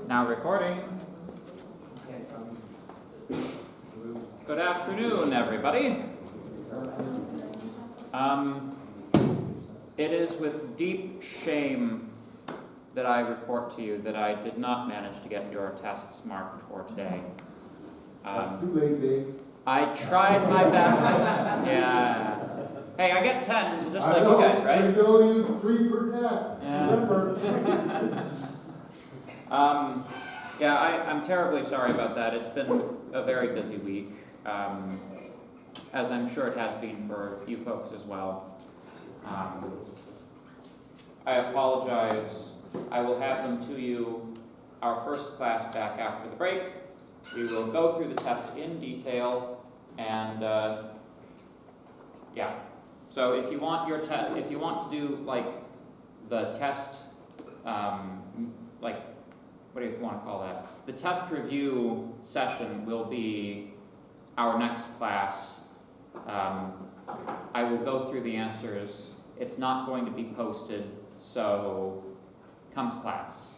Now recording. Good afternoon, everybody. It is with deep shame that I report to you that I did not manage to get your tests marked for today. That's too late, Dave. I tried my best. Yeah. Hey, I get 10, just like you guys, right? You can only use 3 per test. Yeah. Remember. I'm terribly sorry about that. It's been a very busy week, as I'm sure it has been for you folks as well. I apologize. I will have them to you our first class back after the break. We will go through the test in detail, and So if you want your test, if you want to do like the test, what do you want to call that? The test review session will be our next class. I will go through the answers. It's not going to be posted, so come to class.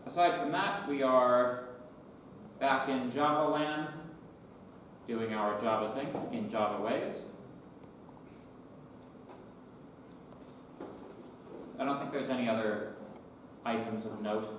Aside from that, we are back in Java land, doing our Java thing in Java ways. I don't think there's any other items of note.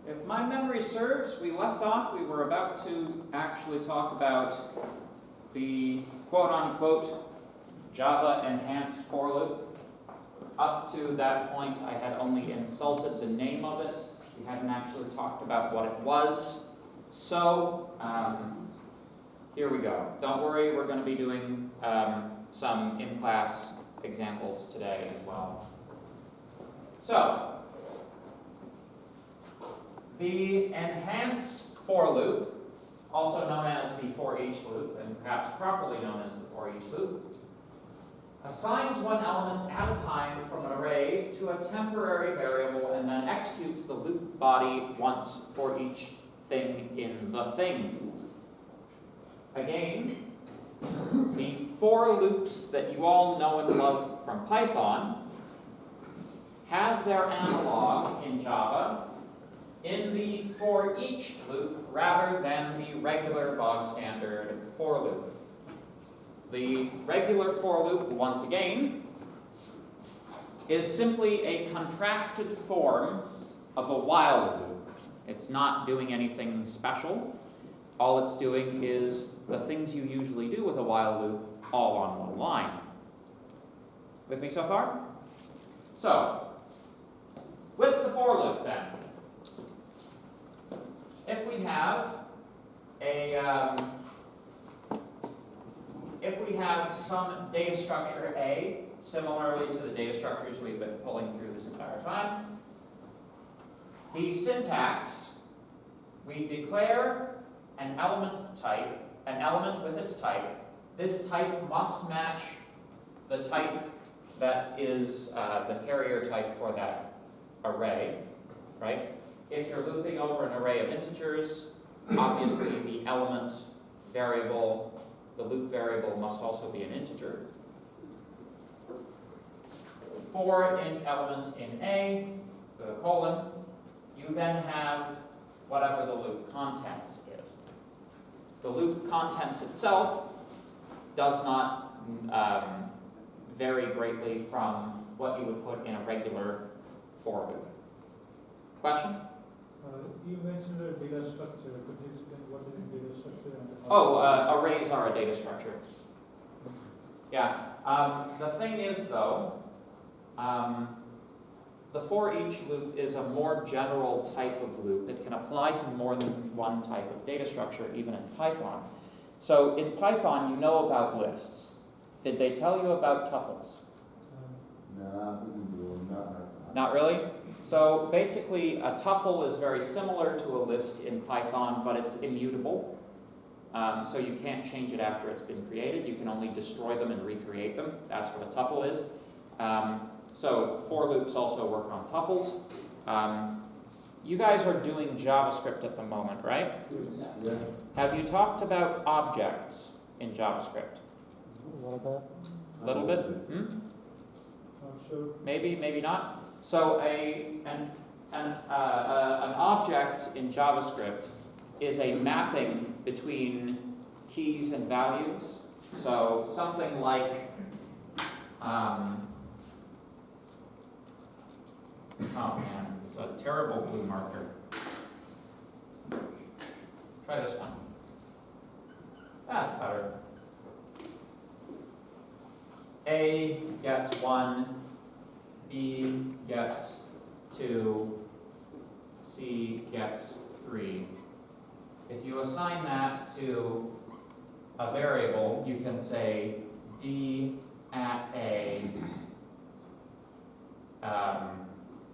If my memory serves, we left off, we were about to actually talk about the quote-unquote Java enhanced for loop. Up to that point, I had only insulted the name of it. We hadn't actually talked about what it was. So, here we go. Don't worry, we're going to be doing some in-class examples today as well. So, the enhanced for loop, also known as the for each loop, and perhaps properly known as the for each loop, assigns one element at a time from an array to a temporary variable and then executes the loop body once for each thing in the thing. Again, the for loops that you all know and love from Python have their analog in Java in the for each loop rather than the regular bog standard for loop. The regular for loop, once again, is simply a contracted form of a while loop. It's not doing anything special. All it's doing is the things you usually do with a while loop all on one line. With me so far? So, with the for loop then, if we have some data structure A, similarly to the data structures we've been pulling through this entire time, the syntax, we declare an element type, an element with its type. This type must match the type that is the carrier type for that array, right? If you're looping over an array of integers, obviously the element variable, the loop variable must also be an integer. For int element in A, with a colon, you then have whatever the loop contents is. The loop contents itself does not vary greatly from what you would put in a regular for loop. Question? You mentioned a data structure. Could you explain what is data structure? Arrays are a data structure. Yeah. The thing is, though, the for each loop is a more general type of loop. It can apply to more than one type of data structure, even in Python. So in Python, you know about lists. Did they tell you about tuples? Nah, we can do it, not. Not really? So basically, a tuple is very similar to a list in Python, but it's immutable. So you can't change it after it's been created. You can only destroy them and recreate them. That's what a tuple is. So for loops also work on tuples. You guys are doing JavaScript at the moment, right? Yeah. Have you talked about objects in JavaScript? A little bit. A little bit? Hmm? Not sure. Maybe, maybe not. So an object in JavaScript is a mapping between keys and values. So something like, oh man, it's a terrible blue marker. Try this one. That's better. A gets 1, B gets 2, C gets 3. If you assign that to a variable, you can say D at A,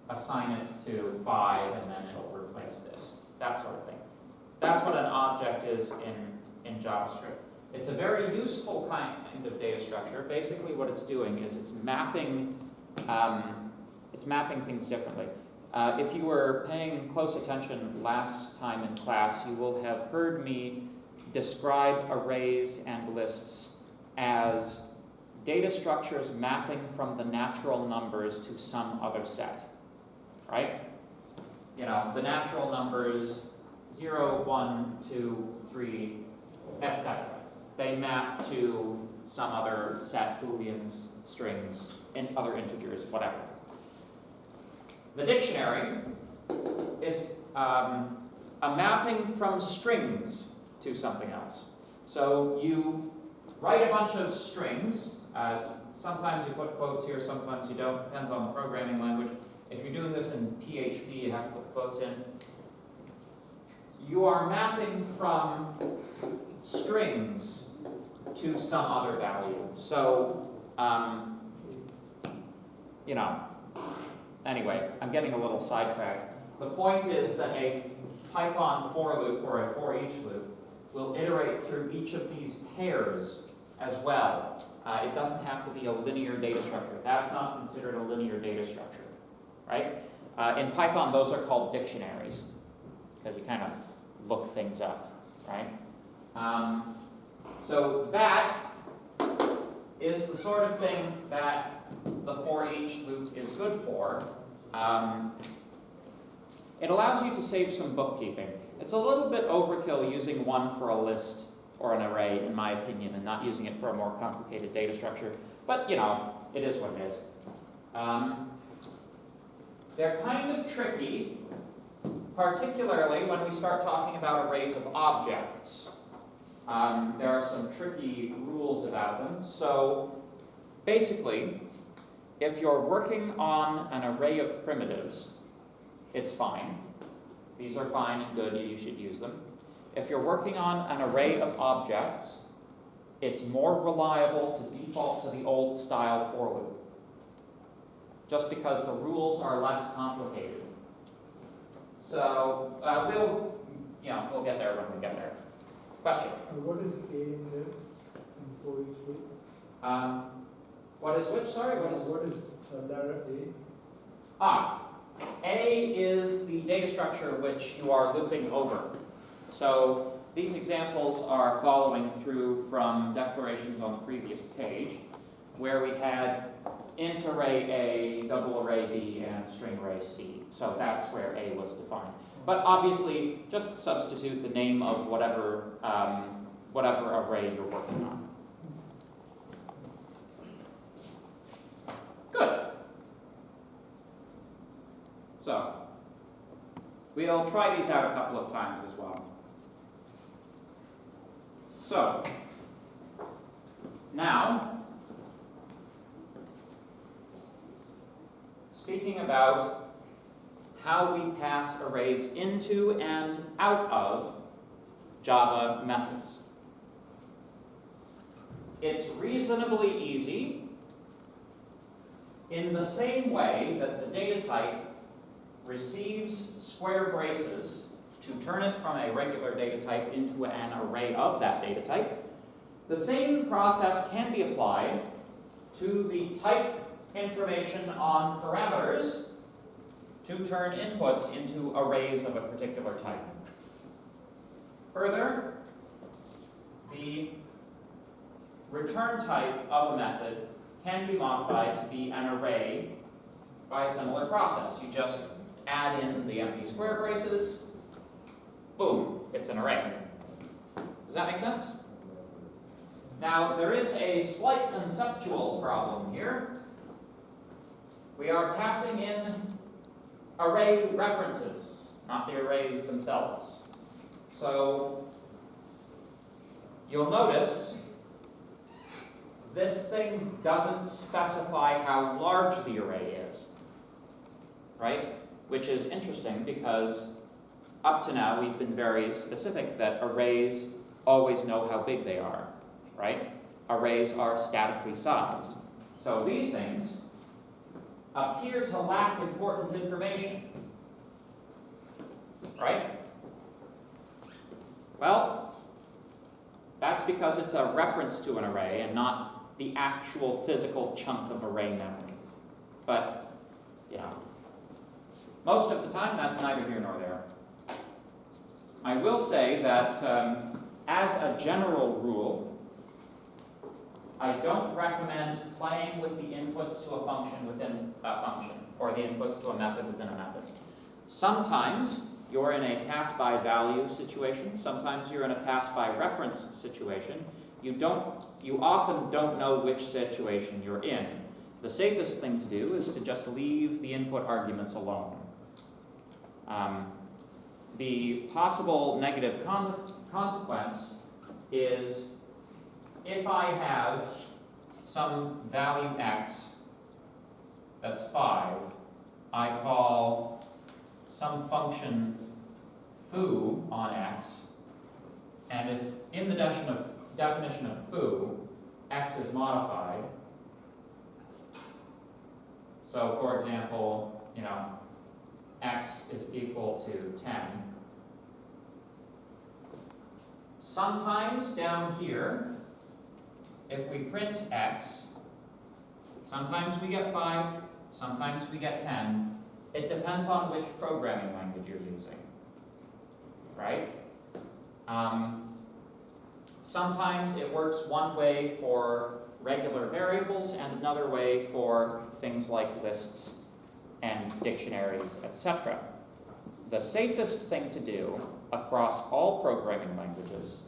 assign it to 5, and then it'll replace this, that sort of thing. That's what an object is in JavaScript. It's a very useful kind of data structure. Basically what it's doing is it's mapping things differently. If you were paying close attention last time in class, you will have heard me describe arrays and lists as data structures mapping from the natural numbers to some other set, right? You know, the natural numbers 0, 1, 2, 3, etc. They map to some other set, booleans, strings, and other integers, whatever. The dictionary is a mapping from strings to something else. So you write a bunch of strings. Sometimes you put quotes here, sometimes you don't. Depends on the programming language. If you're doing this in PHP, you have to put quotes in. You are mapping from strings to some other value. So, you know, anyway, I'm getting a little sidetracked. The point is that a Python for loop or a for each loop will iterate through each of these pairs as well. It doesn't have to be a linear data structure. That's not considered a linear data structure, right? In Python, those are called dictionaries because you kind of look things up, right? So that is the sort of thing that the for each loop is good for. It allows you to save some bookkeeping. It's a little bit overkill using one for a list or an array, in my opinion, and not using it for a more complicated data structure. But, you know, it is what it is. They're kind of tricky, particularly when we start talking about arrays of objects. There are some tricky rules about them. So basically, if you're working on an array of primitives, it's fine. These are fine and good, you should use them. If you're working on an array of objects, it's more reliable to default to the old style for loop, just because the rules are less complicated. So we'll get there when we get there. Question? What is A in there in for each loop? What is which? Sorry, what is? What is letter A? A is the data structure which you are looping over. So these examples are following through from declarations on the previous page, where we had int array A, double array B, and string array C. So that's where A was defined. But obviously, just substitute the name of whatever array you're working on. Good. So, we'll try these out a couple of times as well. So, now, speaking speaking about how we pass arrays into and out of Java methods. It's reasonably easy in the same way that the data type receives square braces to turn it from a regular data type into an array of that data type. The same process can be applied to the type information on parameters to turn inputs into arrays of a particular type. Further, the return type of a method can be modified to be an array by a similar process. You just add in the empty square braces, boom, it's an array. Does that make sense? Now, there is a slight conceptual problem here. We are passing in array references, not the arrays themselves. So, you'll notice this thing doesn't specify how large the array is, right? Which is interesting because up to now we've been very specific that arrays always know how big they are, right? Arrays are statically sized. So these things appear to lack important information, right? Well, that's because it's a reference to an array and not the actual physical chunk of array memory. But, most of the time that's neither here nor there. I will say that as a general rule, I don't recommend playing with the inputs to a function within a function, or the inputs to a method within a method. Sometimes you're in a pass-by value situation, sometimes you're in a pass-by reference situation. You often don't know which situation you're in. The safest thing to do is to just leave the input arguments alone. The possible negative consequence is if I have some value x that's 5, I call some function foo on x, and if in the definition of foo, x is modified, so for example, x is equal to 10. Sometimes down here, if we print x, sometimes we get 5, sometimes we get 10. It depends on which programming language you're using, right? Sometimes it works one way for regular variables and another way for things like lists and dictionaries, etc. The safest thing to do across all programming languages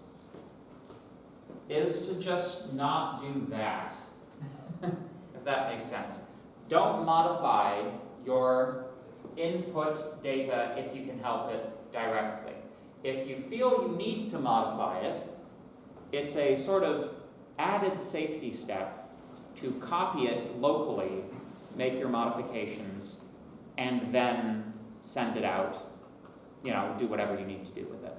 is to just not do that, if that makes sense. Don't modify your input data if you can help it directly. If you feel you need to modify it, it's a sort of added safety step to copy it locally, make your modifications, and then send it out, do whatever you need to do with it.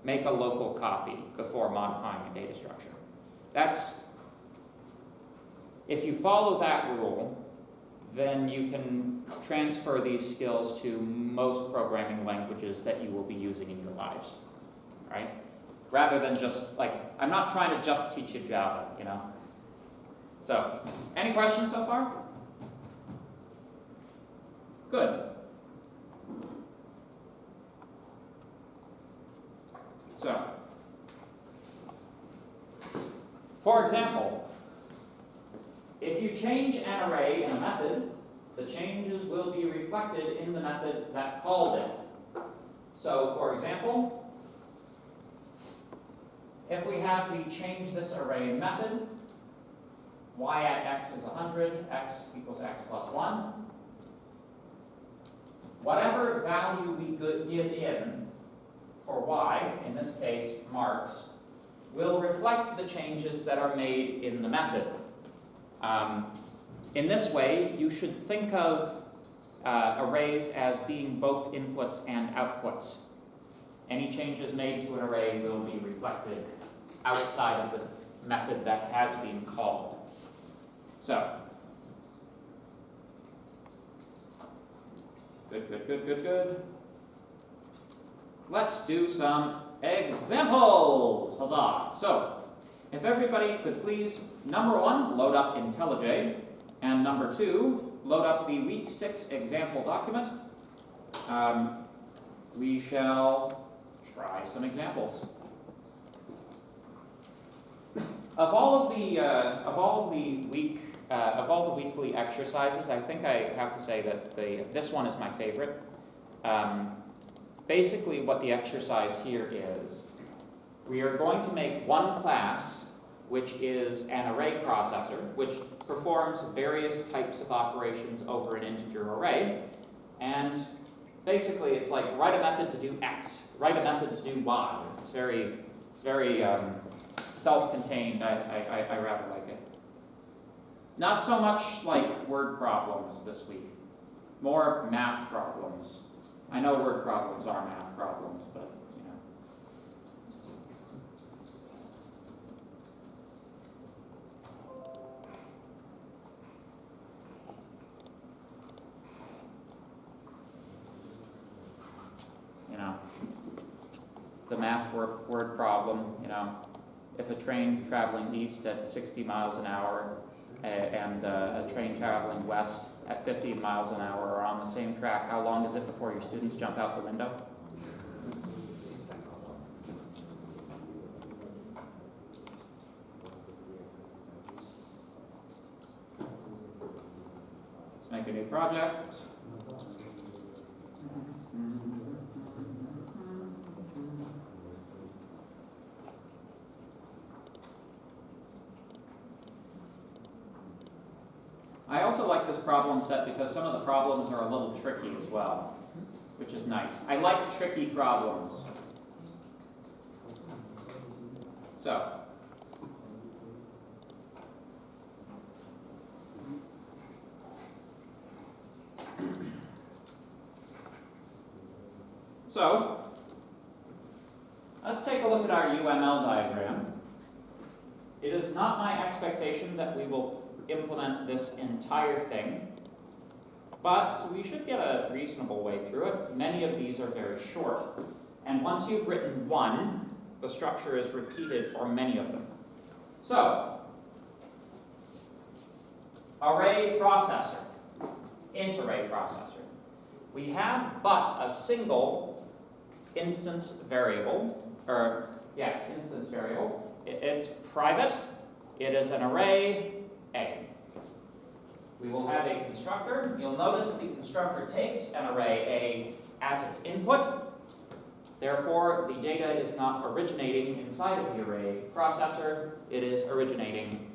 Make a local copy before modifying a data structure. If you follow that rule, then you can transfer these skills to most programming languages that you will be using in your lives, right? Rather than just, I'm not trying to just teach you Java, So, any questions so far? Good. So, for example, if you change an array in a method, the changes will be reflected in the method that called it. So, for example, if we have the change this array method, y at x is 100, x equals x plus 1, whatever value we give in for y, in this case marks, will reflect the changes that are made in the method. In this way, you should think of arrays as being both inputs and outputs. Any changes made to an array will be reflected outside of the method that has been called. So, good. Let's do some examples. Huzzah! So, if everybody could please, number 1, load up IntelliJ, and number 2, load up the week 6 example document. We shall try some examples. Of all of the weekly exercises, I think I have to say that this one is my favorite. Basically, what the exercise here is, we are going to make one class, which is an array processor, which performs various types of operations over an integer array, and basically it's like write a method to do X, write a method to do Y. It's very self-contained. I rather like it. Not so much like word problems this week, more math problems. I know word problems are math problems, but you know. You know, the math word problem, you know, if a train traveling east at 60 miles an hour and a train traveling west at 15 miles an hour are on the same track, how long is it before your students jump out the window? Let's make a new project. I also like this problem set because some of the problems are a little tricky as well, which is nice. I like tricky problems. So, let's take a look at our UML diagram. It is not my expectation that we will implement this entire thing, but we should get a reasonable way through it. Many of these are very short, and once you've written one, the structure is repeated for many of them. So, array processor, int array processor. We have but a single instance variable, instance variable. It's private. It is an array A. We will have a constructor. You'll notice the constructor takes an array A as its input. Therefore, the data is not originating inside of the array processor. It is originating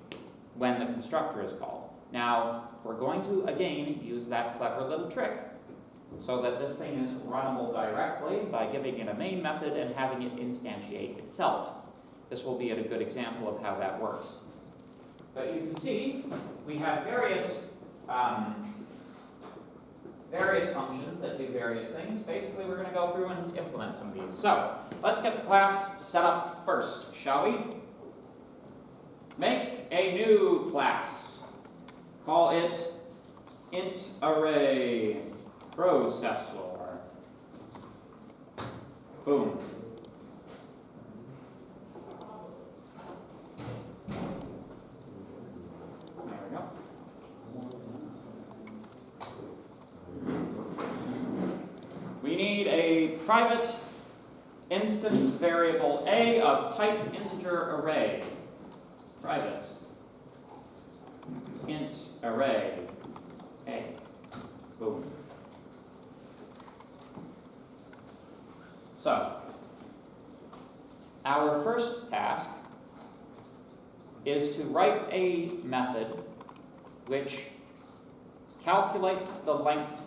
when the constructor is called. Now, we're going to, again, use that clever little trick so that this thing is runnable directly by giving it a main method and having it instantiate itself. This will be a good example of how that works. But you can see we have various functions that do various things. Basically, we're going to go through and implement some of these. So, let's get the class set up first, shall we? Make a new class. Call it int array processor. Boom. There we go. We need a private instance variable A of type integer array. Private int array A. Boom. So, our first task is to write a method which calculates the length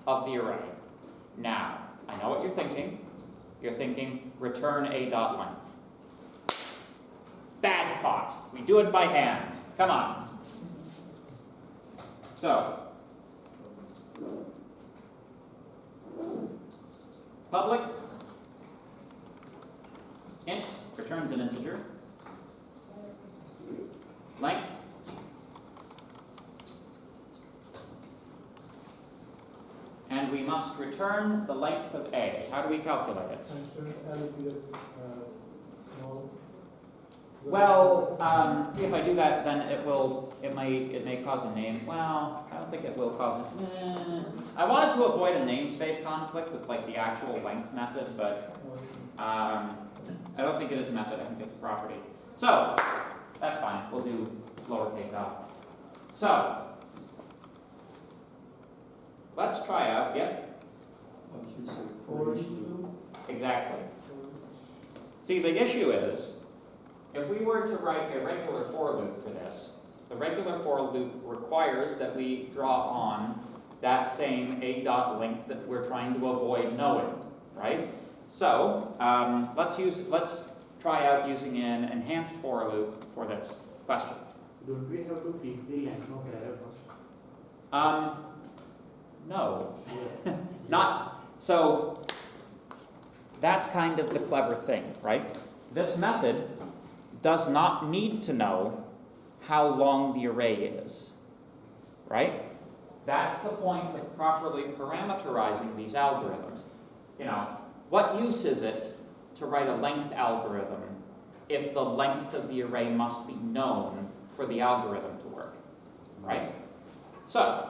of the array. Now, I know what you're thinking. You're thinking, return a.length. Bad thought. We do it by hand. Come on. So, public int returns an integer, length and we must return the length of A. How do we calculate it? And shouldn't L be a small? Well, see if I do that, then it may cause a name. Well, I don't think it will cause it. I wanted to avoid a namespace conflict with like the actual length method, but I don't think it is a method. I think it's a property. So that's fine. We'll do lowercase l. So let's try out. Yes. For each loop? Exactly. See, the issue is, if we were to write a regular for loop for this, the regular for loop requires that we draw on that same a dot length that we're trying to avoid knowing, right? So let's try out using an enhanced for loop for this question. Don't we have to fix the length of error first? No, not so. That's kind of the clever thing, right? This method does not need to know how long the array is, right? That's the point of properly parameterizing these algorithms. You know, what use is it to write a length algorithm if the length of the array must be known for the algorithm to work, right? So,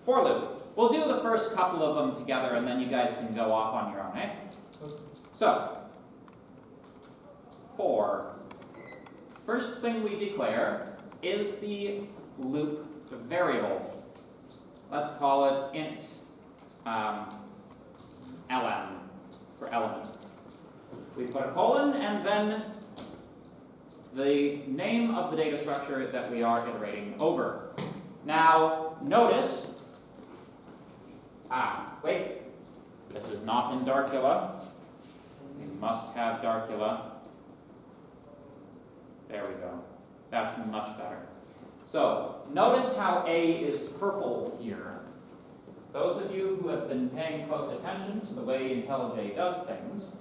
for loop. We'll do the first couple of them together and then you guys can go off on your own, eh? So, for. First thing we declare is the loop variable. Let's call it int lm for element. We put a colon and then the name of the data structure that we are iterating over. Now, notice, wait, this is not in Darcula. We must have Darcula. There we go. That's much better. So, notice how A is purple here. Those of you who have been paying close attention to the way IntelliJ does things,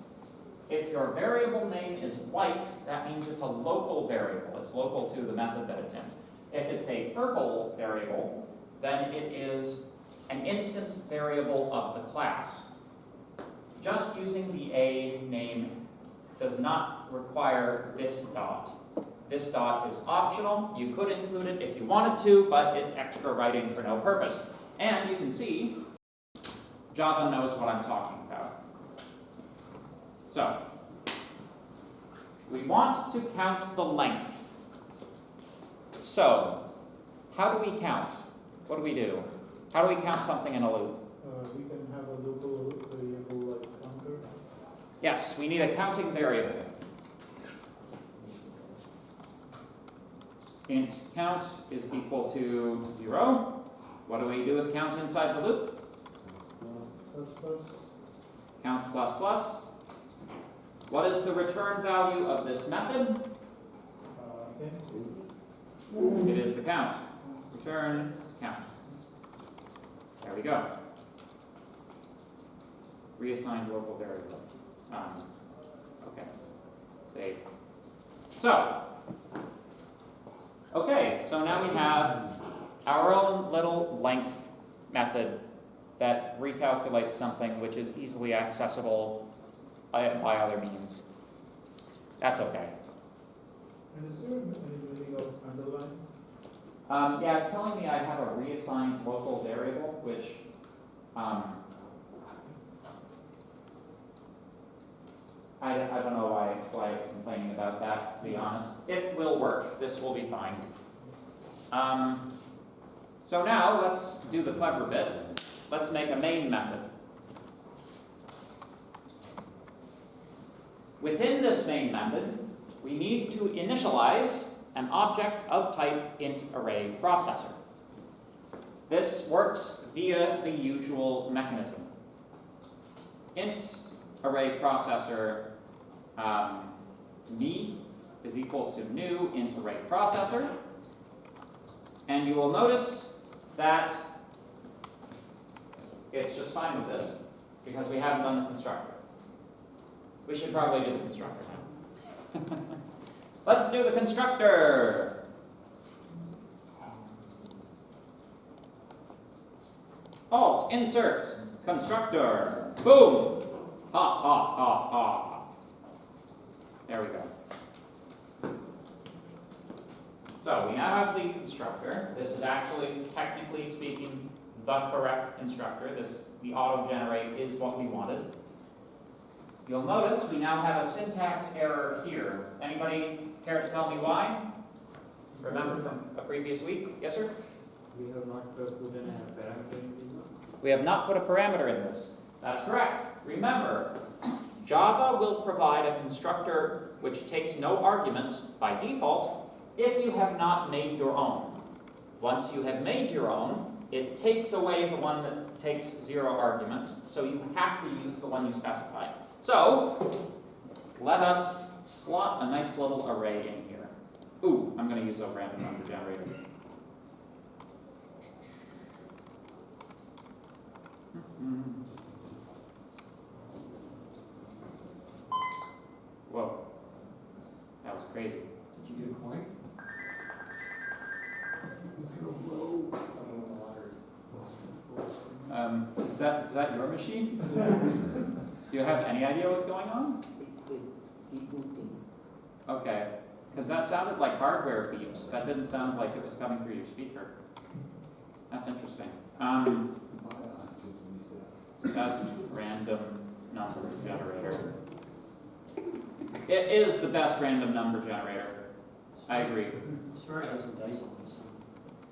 if your variable name is white, that means it's a local variable. It's local to the method that it's in. If it's a purple variable, then it is an instance variable of the class. Just using the A name does not require this dot. This dot is optional. You could include it if you wanted to, but it's extra writing for no purpose. And you can see, Java knows what I'm talking about. So, we want to count the length. So, how do we count? What do we do? How do we count something in a loop? We can have a local variable like counter. Yes, we need a counting variable. Int count is equal to 0. What do we do with count inside the loop? Count plus plus. What is the return value of this method? It is the count. Return count. There we go. Reassigned local variable. Okay. Save. So, okay, so now we have our own little length method that recalculates something which is easily accessible by other means. That's okay. And is there any meaning of underline? Yeah, it's telling me I have a reassigned local variable, which I don't know why it's complaining about that, to be honest. It will work. This will be fine. So now let's do the clever bit. Let's make a main method. Within this main method, we need to initialize an object of type intArrayProcessor. This works via the usual mechanism. IntArrayProcessor me is equal to new intArrayProcessor. And you will notice that it's just fine with this. because we haven't done the constructor. We should probably do the constructor now. Let's do the constructor. Alt, inserts, constructor, boom. Ha, ha, ha, ha. There we go. So we now have the constructor. This is actually, technically speaking, the correct constructor. The auto-generate is what we wanted. You'll notice we now have a syntax error here. Anybody care to tell me why? Remember from a previous week? Yes, sir? We have not put in a parameter in this one. We have not put a parameter in this. That's correct. Remember, Java will provide a constructor which takes no arguments by default if you have not made your own. Once you have made your own, it takes away the one that takes 0 arguments, so you have to use the one you specify. So, let us slot a nice little array in here. Ooh, I'm going to use a random number generator. Whoa, that was crazy. Did you get a coin? Is that your machine? Do you have any idea what's going on? It's a rebooting. Okay, because that sounded like hardware beeps. That didn't sound like it was coming through your speaker. That's interesting. BIOS just reset. That's random number generator. It is the best random number generator. I agree. Swear I have some dice on this.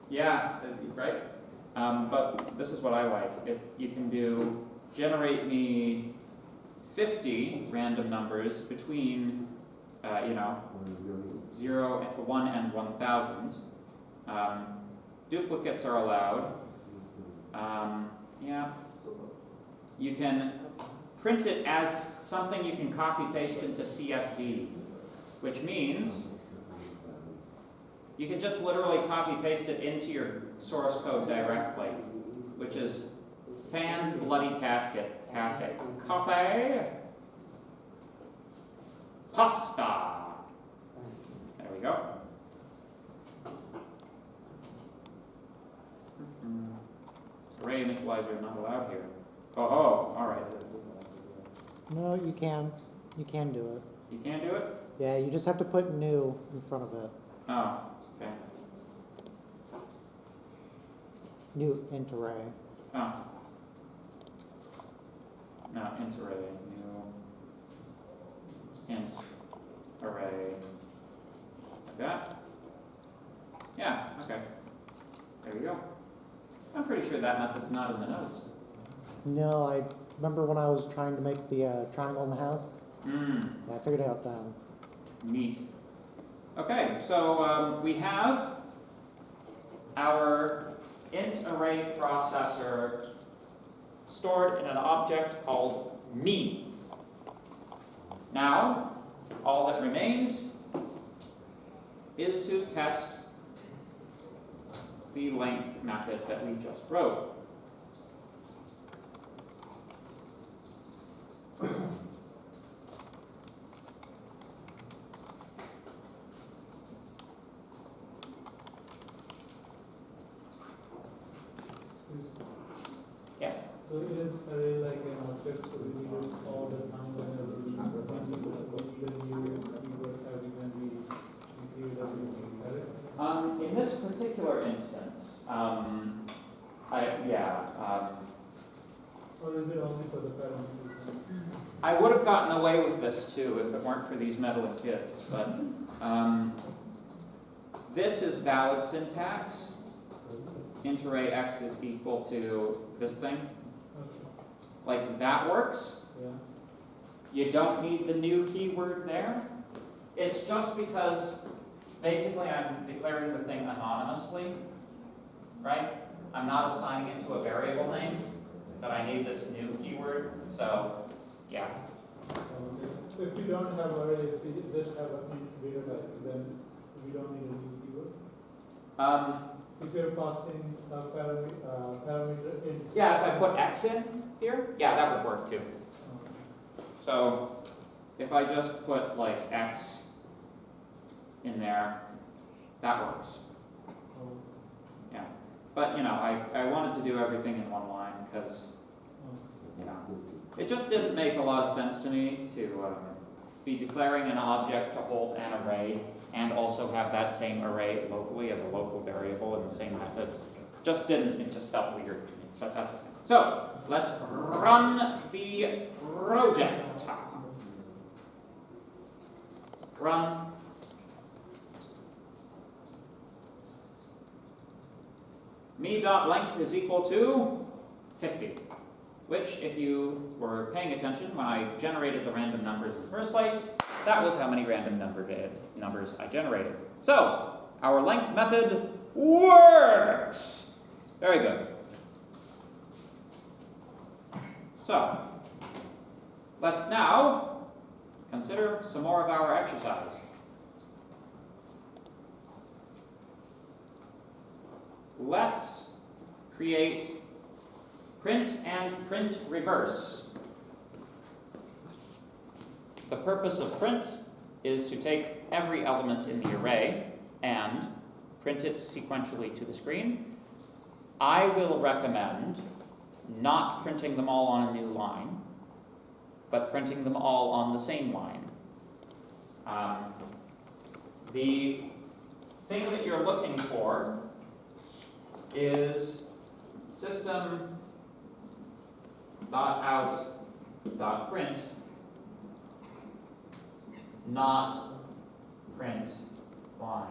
Yeah, right? But this is what I like. If you can do, generate me 50 random numbers between, 0, 1, and 1,000. Duplicates are allowed. Yeah. You can print it as something you can copy paste into CSV, which means you can just literally copy paste it into your source code directly, which is fan bloody tastic. Copy. Pasta. There we go. Array initializer not allowed here. Oh, all right. No, you can. You can do it. You can't do it? Yeah, you just have to put new in front of it. Oh, okay. New int array. Oh. No, int array, new int array. Like that? Yeah, okay. There you go. I'm pretty sure that method's not in the notes. No, I remember when I was trying to make the triangle in the house. Yeah, I figured it out then. Neat. Okay, so we have our int array processor stored in an object called me. Now, all that remains is to test the length method that we just wrote. Yes. So is array like an object, so we need it all the time whenever we need a new keyword every when we create a new array? In this particular instance, Or is it only for the parameters? I would have gotten away with this too if it weren't for these meddling kids, but this is valid syntax. Int array x is equal to this thing. Okay. Like that works. Yeah. You don't need the new keyword there. It's just because basically I'm declaring the thing anonymously, right? I'm not assigning it to a variable name, but I need this new keyword, so yeah. Okay. So if we don't have array, if we just have a int data type, then we don't need a new keyword? if you're passing a parameter in. Yeah, if I put X in here, yeah, that would work too. So if I just put like X in there, that works. Oh, Yeah. But you know, I wanted to do everything in one line because, oh. you know, it just didn't make a lot of sense to me to be declaring an object to hold an array and also have that same array locally as a local variable in the same method. Just didn't, it just felt weird to me. But that's okay. So let's run the project. Run. Me.length is equal to 50. Which, if you were paying attention when I generated the random numbers in the first place, that was how many random numbers I generated. So, our length method works! Very good. So, let's now consider some more of our exercise. Let's create print and print reverse. The purpose of print is to take every element in the array and print it sequentially to the screen. I will recommend not printing them all on a new line, but printing them all on the same line. The thing that you're looking for is system.out.print, not print line.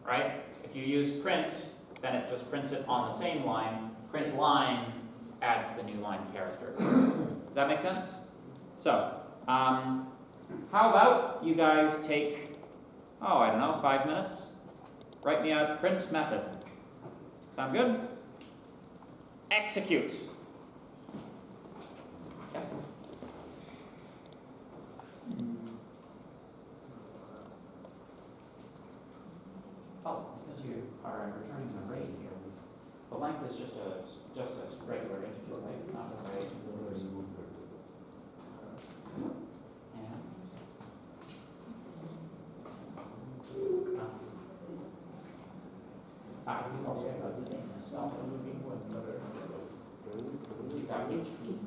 Right? If you use print, then it just prints it on the same line. Print line adds the new line character. Does that make sense? So, how about you guys take, I don't know, 5 minutes? Write me a print method. Sound good? Execute. Yes? Oh, it's because you are returning an array here. The length is just a regular integer, right? Not an array. You also have the thing, the smell from moving one another. You got HP.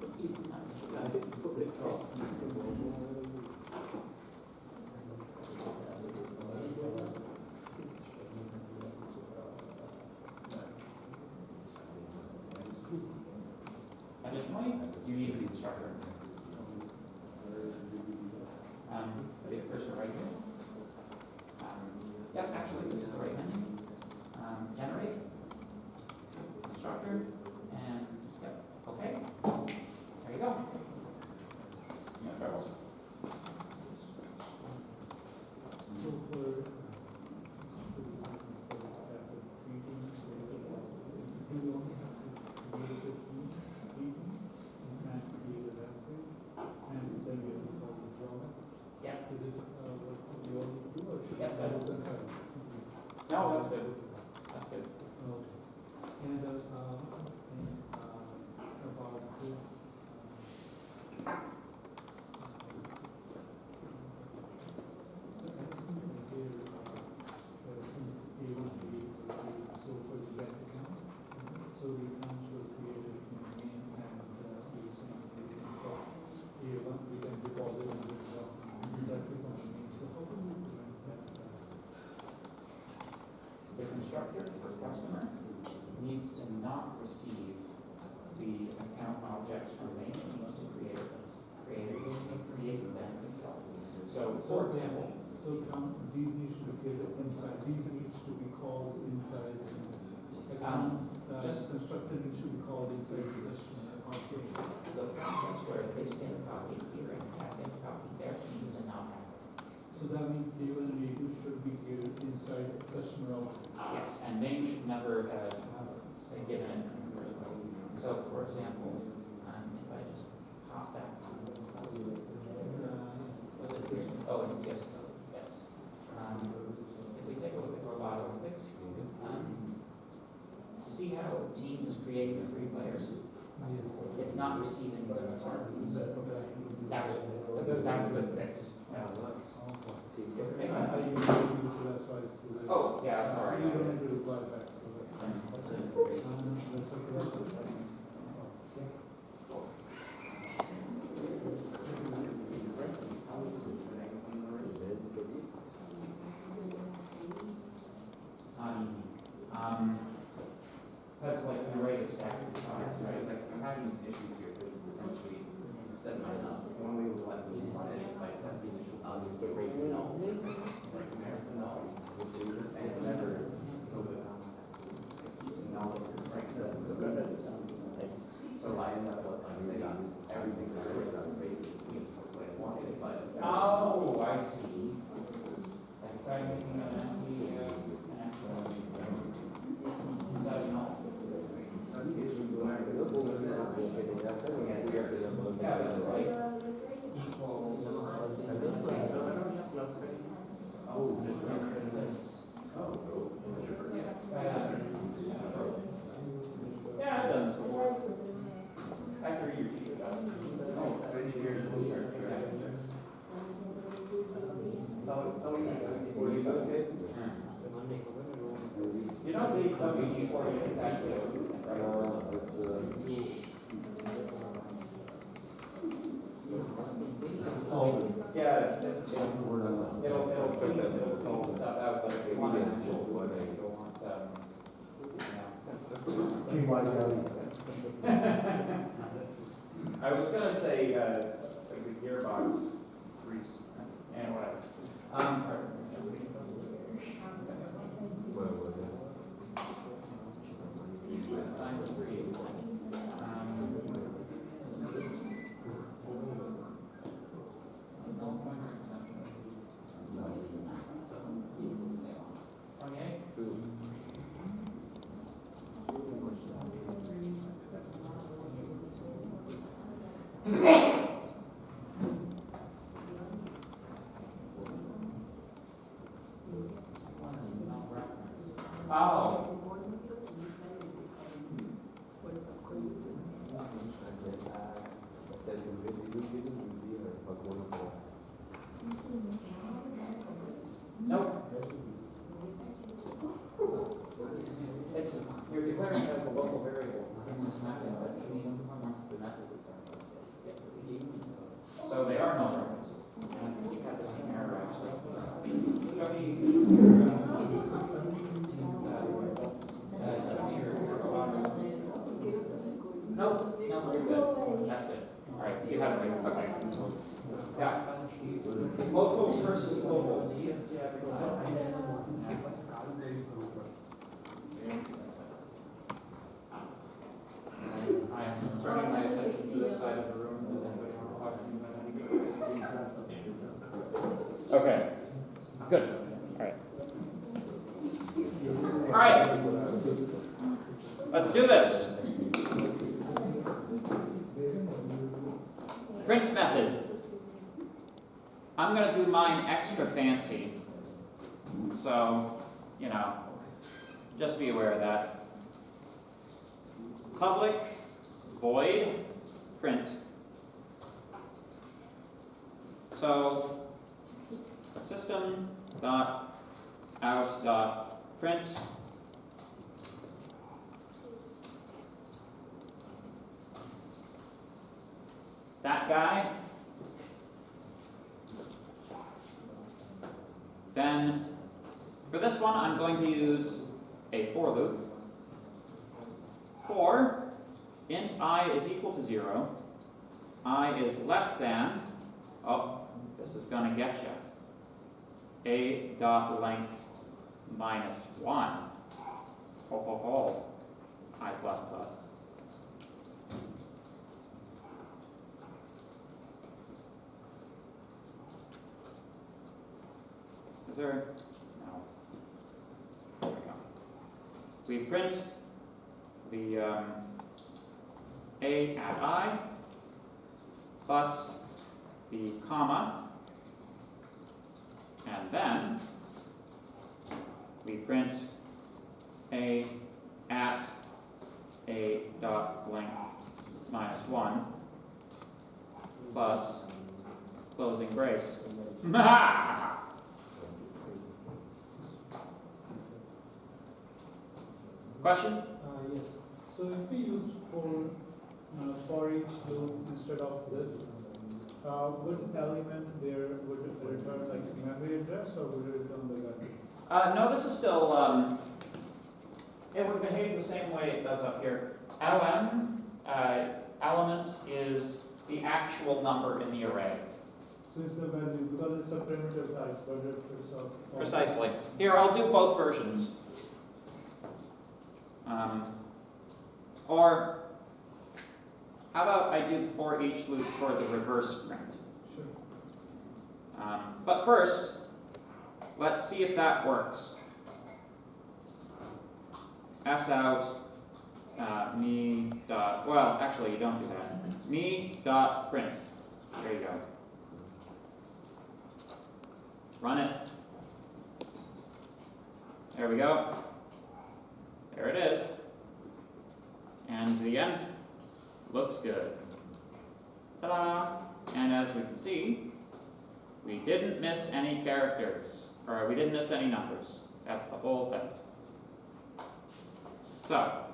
Additionally, you need a constructor. The cursor right here. Yep, actually, this is the right menu. Generate, constructor, and yep, okay. There you go. No trouble. So for Yeah. Is it what you want to do or should Yep, I that do is inside? No, that's good. That's good. And about this. So for the bank account, so the accounts were created in the name and we send the info. We can deposit on this that becomes the name. So how can we prevent that? The constructor for customer needs to not receive the account objects from main. It needs to create them itself. So, for example, So these needs to be created inside, these needs to be called inside. just- Constructor needs to be called inside the customer object. the process where this gets copied here and that gets copied there needs to not happen. So that means A1 and A2 should be created inside the customer object. Yes, and main should never have given it in the first place. So, for example, if I just pop that, was it this one? Oh, yes, yes. If we take a look creating the free players. It's not receiving the return. That's the fix. Yeah. Makes sense. Oh, yeah, I'm sorry. You don't need to reply back, so that's okay. Not easy. That's like the rate of stacking sides, right? It's like, I'm having issues here, because essentially, set mine up, the only way we'll let me run it is by setting the initial value, the rate, no. Right there, no. And whenever, so that, it keeps null, because right, doesn't go good. So I end up, like, they got everything that I wrote on space, what I wanted, but. Oh, I see. Like try making an empty, connection. Is that no? That's the issue, no matter what it is. Yeah, but like equals. Oh, just this. Oh, Yeah, I've done this before. After your teacher got it. oh, engineers, those are, so we can, before you go, okay? You know the WD-40 is attached to it, right? Yeah, it'll solve stuff out, but if you want an actual wood, you don't want, I was gonna say, like the gearbox grease, and whatever. Sign was free. Oh. Nope. It's, you're declaring it as a local variable in this mapping, but it means once the method is so they are null references. And you got the same error actually. Show me your, Nope, no, you're good. That's good. All right, you have it right. Okay. Yeah. Locals versus locals. I am turning my attention to this side of the room. Does anybody want to talk to me about anything? Okay. Good. All right. All right. Let's do this. Print method. I'm going to do mine extra fancy. So, you know, just be aware of that. Public void print. So, system dot out dot print. That guy. Then, for this one, I'm going to use a for loop. For int I is equal to 0, I is less than, oh, this is going to get you, a dot length minus 1. Ho, ho, ho, I plus plus. Is there? No. There we go. We print the a at I plus the comma, and then we print a at a dot length minus 1 plus closing brace. Question? Yes, so if we use for each loop instead of this, would element there would return like memory address or would it return the value? No, this is still, it would behave the same way it does up here. Element is the actual number in the array. So it's the value, because it's a primitive type, but if it's a... Precisely. Here, I'll do both versions. Or, how about I do for each loop for the reverse print? Sure. But first, let's see if that works. S out, me dot, well, actually you don't do that. Me dot print. There you go. Run it. There we go. There it is. And the end looks good. Ta-da! And as we can see, we didn't miss any characters, or we didn't miss any numbers. That's the whole thing. So,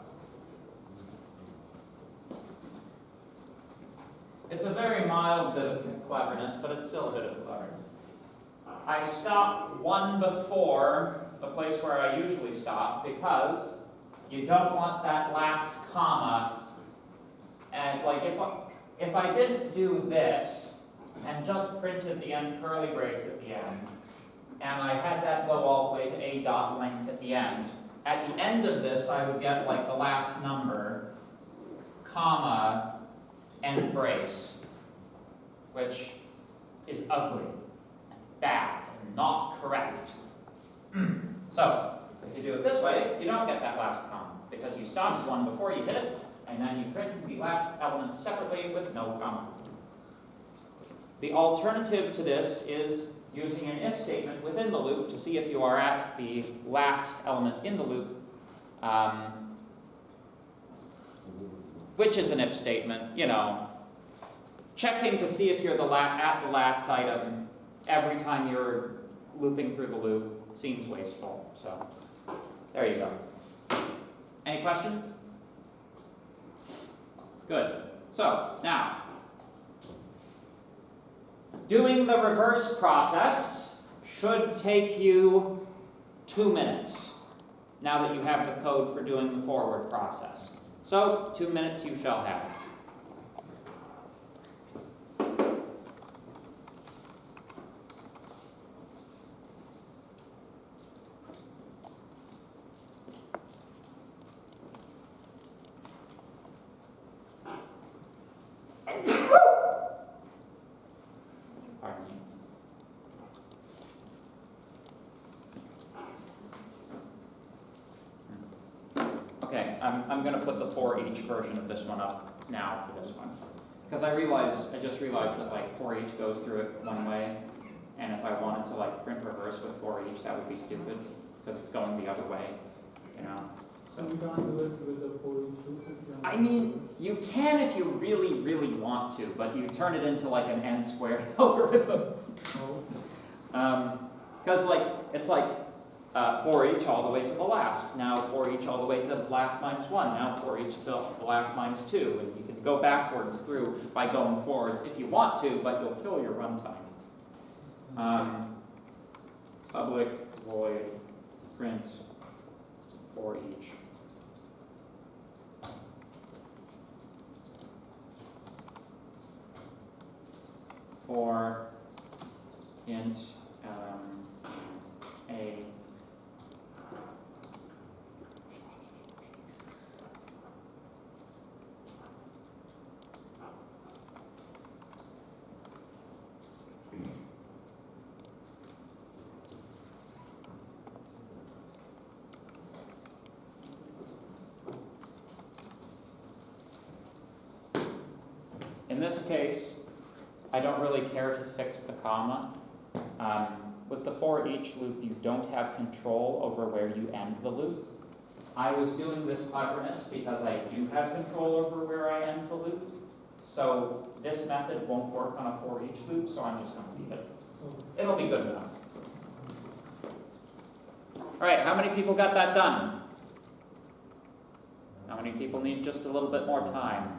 it's a very mild bit of cleverness, but it's still a bit of cleverness. I stopped one before the place where I usually stop because you don't want that last comma. And like if I didn't do this and just printed the end curly brace at the end, and I had that go all the way to a dot length at the end of this I would get like the last number, comma, end brace, which is ugly, bad, and not correct. So, if you do it this way, you don't get that last comma, because you stopped one before you hit it, and then you print the last element separately with no comma. The alternative to this is using an if statement within the loop to see if you are at the last element in the loop, which is an if statement, you know, checking to see if you're at the last item every time you're looping through the loop seems wasteful. So, there you go. Any questions? Good. So, now, doing the reverse process should take you 2 minutes, now that you have the code for doing the forward process. So, 2 minutes you shall have. Pardon me. Okay, I'm going to put the for each version of this one up now for this one. Because I just realized that like for each goes through it one way, and if I wanted to like print reverse with for each, that would be stupid, because it's going the other way, you know. So we can't do it with the for each loop? I mean, you can if you really, really want to, but you turn it into like an n squared algorithm. Because like, it's like for each all the way to the last, now for each all the way to the last minus 1, now for each to the last minus 2, and you can go backwards through by going forward if you want to, but you'll kill your runtime. Public void print for each. For int a in this case, I don't really care to fix the comma. With the for each loop, you don't have control over where you end the loop. I was doing this cleverness because I do have control over where I end the loop. So this method won't work on a for each loop, so I'm just gonna leave it. It'll be good enough. All right, how many people got that done? How many people need just a little bit more time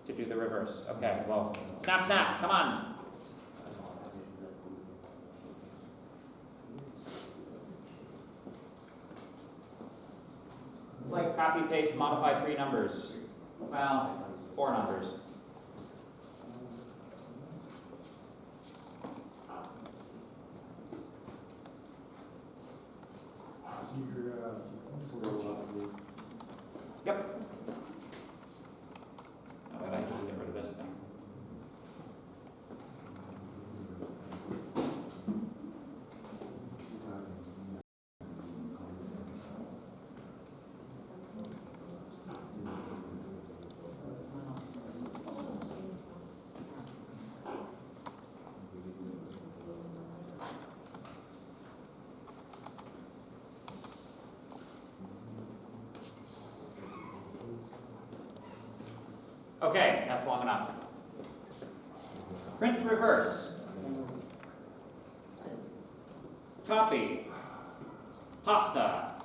to do the reverse? Okay, well, snap, snap, come on. It's like copy, paste, modify 3 numbers. Well, 4 numbers. Yep. How about I just get rid of this thing? Okay, that's long enough. Print reverse. Copy. Pasta.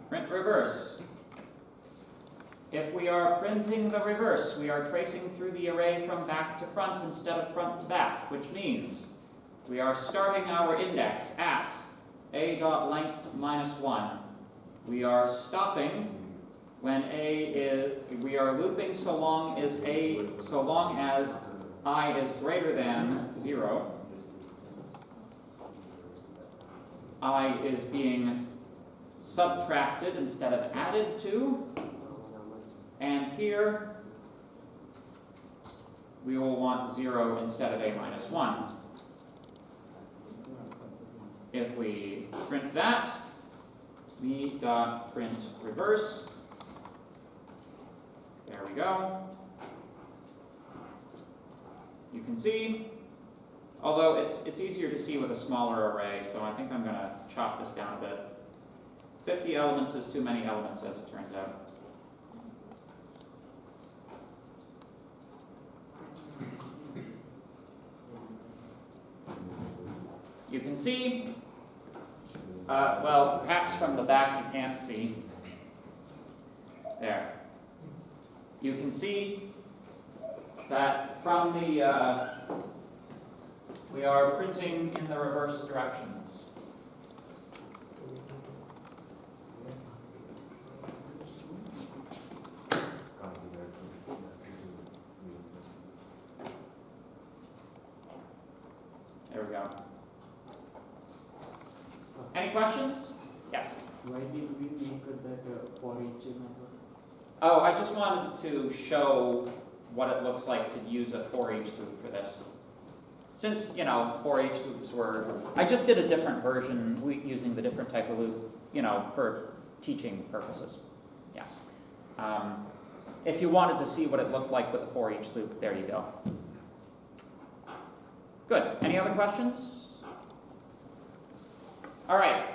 Print reverse. If we are printing the reverse, we are tracing through the array from back to front instead of front to back, which means we are starting our index at a.length minus 1. We are stopping when we are looping so long as I is greater than 0. I is being subtracted instead of added to. And here, we will want 0 instead of a minus 1. If we print that, me.print reverse. There we go. You can see, although it's easier to see with a smaller array, so I think I'm going to chop this down a bit. 50 elements is too many elements, as it turns out. You can see, well, perhaps from the back you can't see. There. You can see that from the, we are printing in the reverse directions. There we go. Any questions? Yes. Why did we make that for each method? Oh, I just wanted to show what it looks like to use a for each loop for this. Since, you know, for each loops I just did a different version using the different type of loop, you know, for teaching purposes. Yeah. If you wanted to see what it looked like with a for each loop, there you go. Good. Any other questions? All right.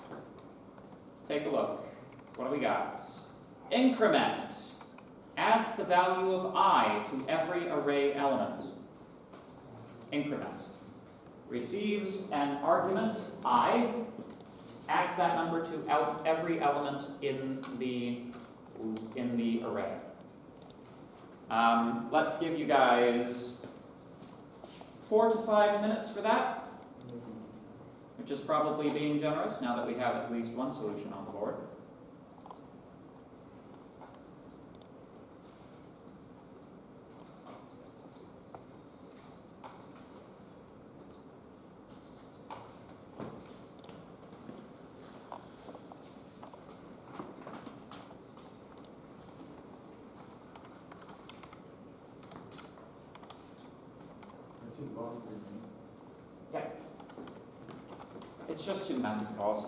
Let's take a look. What do we got? Increment adds the value of I to every array element. Increment receives an argument I, adds that number to every element in the array. Let's give you guys 4 to 5 minutes for that, which is probably being generous now that we have at least one solution on the board. Yeah. It's just 2 math calls.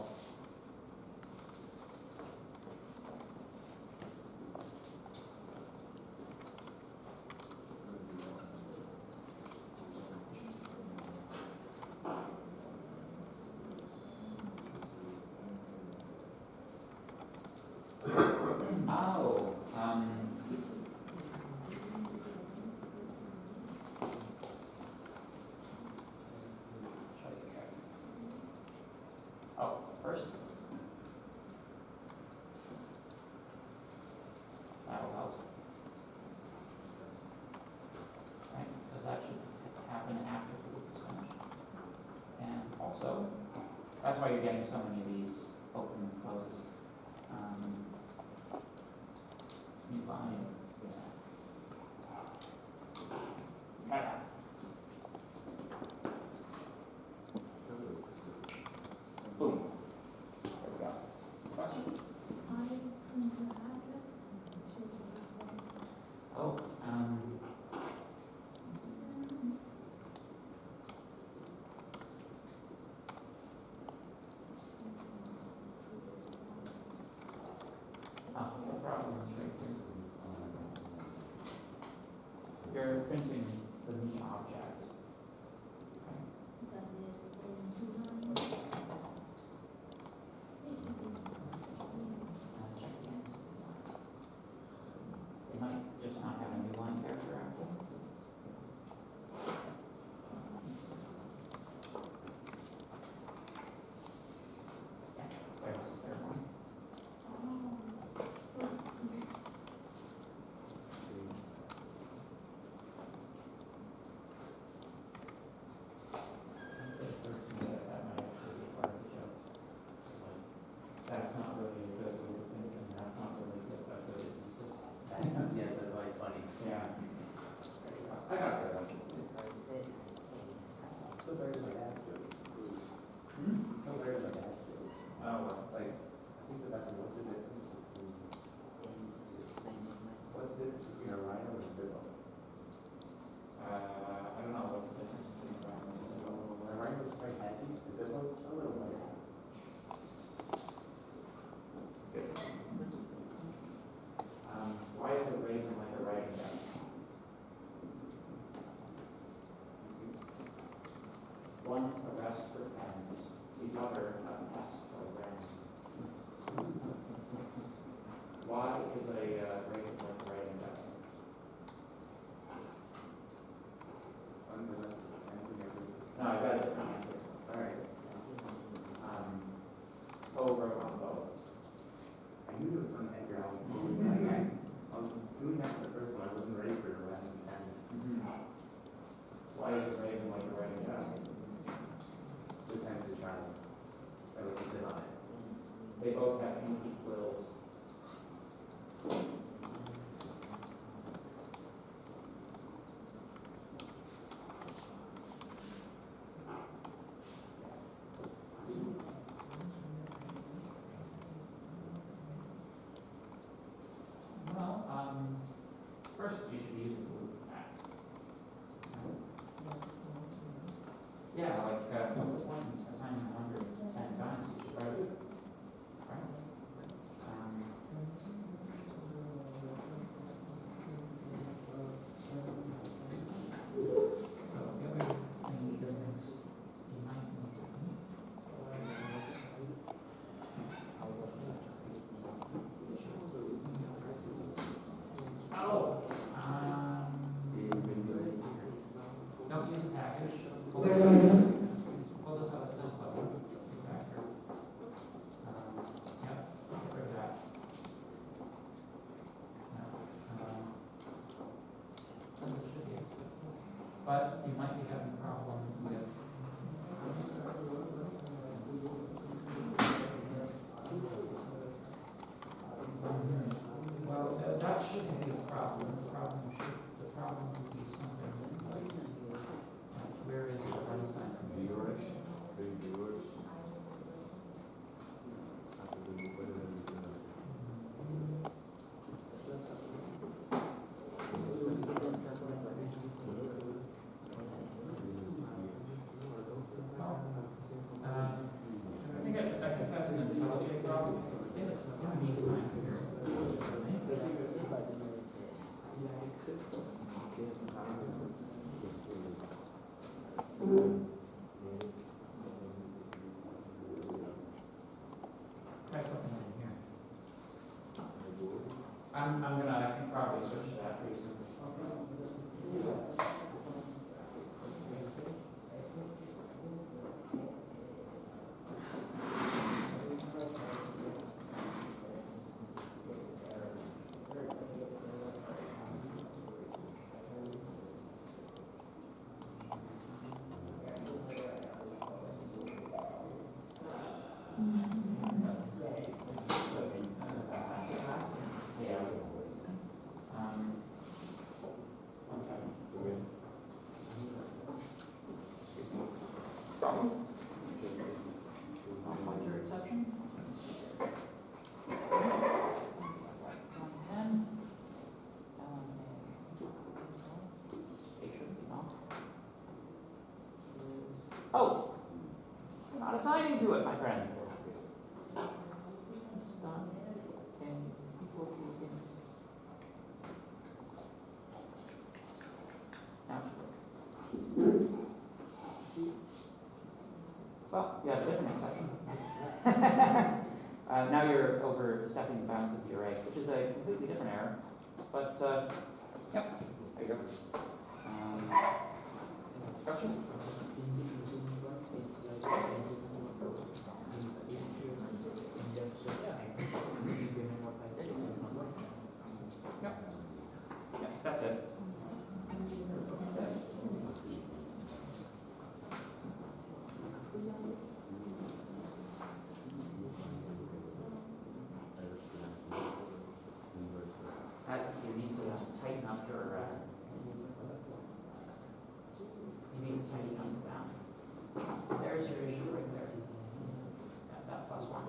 That's why you're getting so many of these open and closes. You find, yeah. Boom. There we go. Question? Oh, no problem, it's right here. You're printing the me object. Check the ends of these lines. They might just not have a new line character after. Yeah, there's the third one. That might actually be part of the joke. That's not really a good way to think, and that's not really good, but good adhesive. That's, yes, that's why it's funny. Yeah. There you go. I got that one. So very like ass jokes. So very like ass jokes. Oh, well. Like, I think the best one, what's the difference between a rhino and a zippo? I don't know, what's the difference between a rhino and a zippo? A rhino is quite heavy, the zippo's a little lighter. Good. Why is a raven like a writing desk? One is the rest for pens, the other a nest for wrens. Why is a raven like a writing desk? One's the rest of the time, and the No, I got a different answer. Alright, Over on both. I knew there was some Edgar Allan Poe, like, I was doing that for the first one, I wasn't ready for the rest and pens. Why is a raven like a writing desk? Depends the child that was to sit on it. They both have inky quills. Well, first you should use a blue act. Yeah, like, what's the point in assigning 110 times? You should try to do it. Right? So the other thing is you might need to Oh, don't use a package. Pull this up to this level. Back here. Yep, get rid of that. So this should be. But you might be having a problem with. Well, that shouldn't be a problem. The problem would be something like where is the run sign? Viewers, big viewers. Have to do with it. I think that's an intelligent problem. In the meantime, try something in here. I'm gonna, I think, probably switch to that pretty soon. Oh, you're not assigning to it, my friend. Stop and equal to ins. Now. Well, you have a different exception. Now you're overstepping the bounds of the array, which is a completely different error. But, yep, there you go. Questions? Yep, that's it. You need to tighten up your, you need to tighten up the bound. There's your issue right there. That plus one.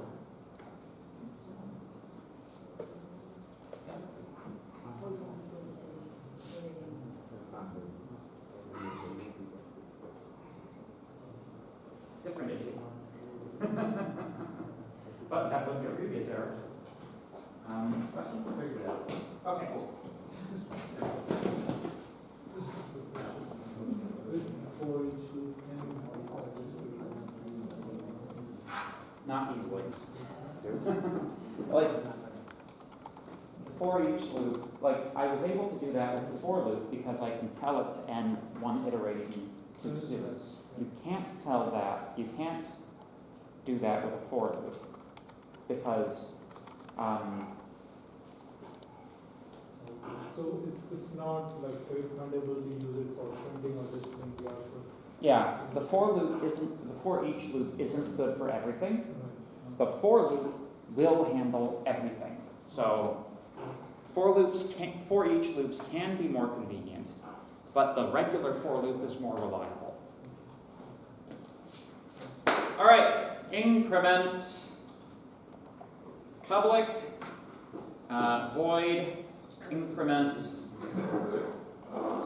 Yep. Different issue. But that was your previous error. Question? Figured it out. Okay, cool. For each loop, can you modify this to Not easily. Like, for each loop, like, I was able to do that with the for loop because I can tell it to end one iteration too soon. You can't tell that, you can't do that with a for loop because, So it's not like you're not able to use it for printing or displaying the output. yeah, the for loop isn't, the for each loop isn't good for everything. The for loop will handle everything. So for each loops can be more convenient, but the regular for loop is more reliable. All right, increment public void increment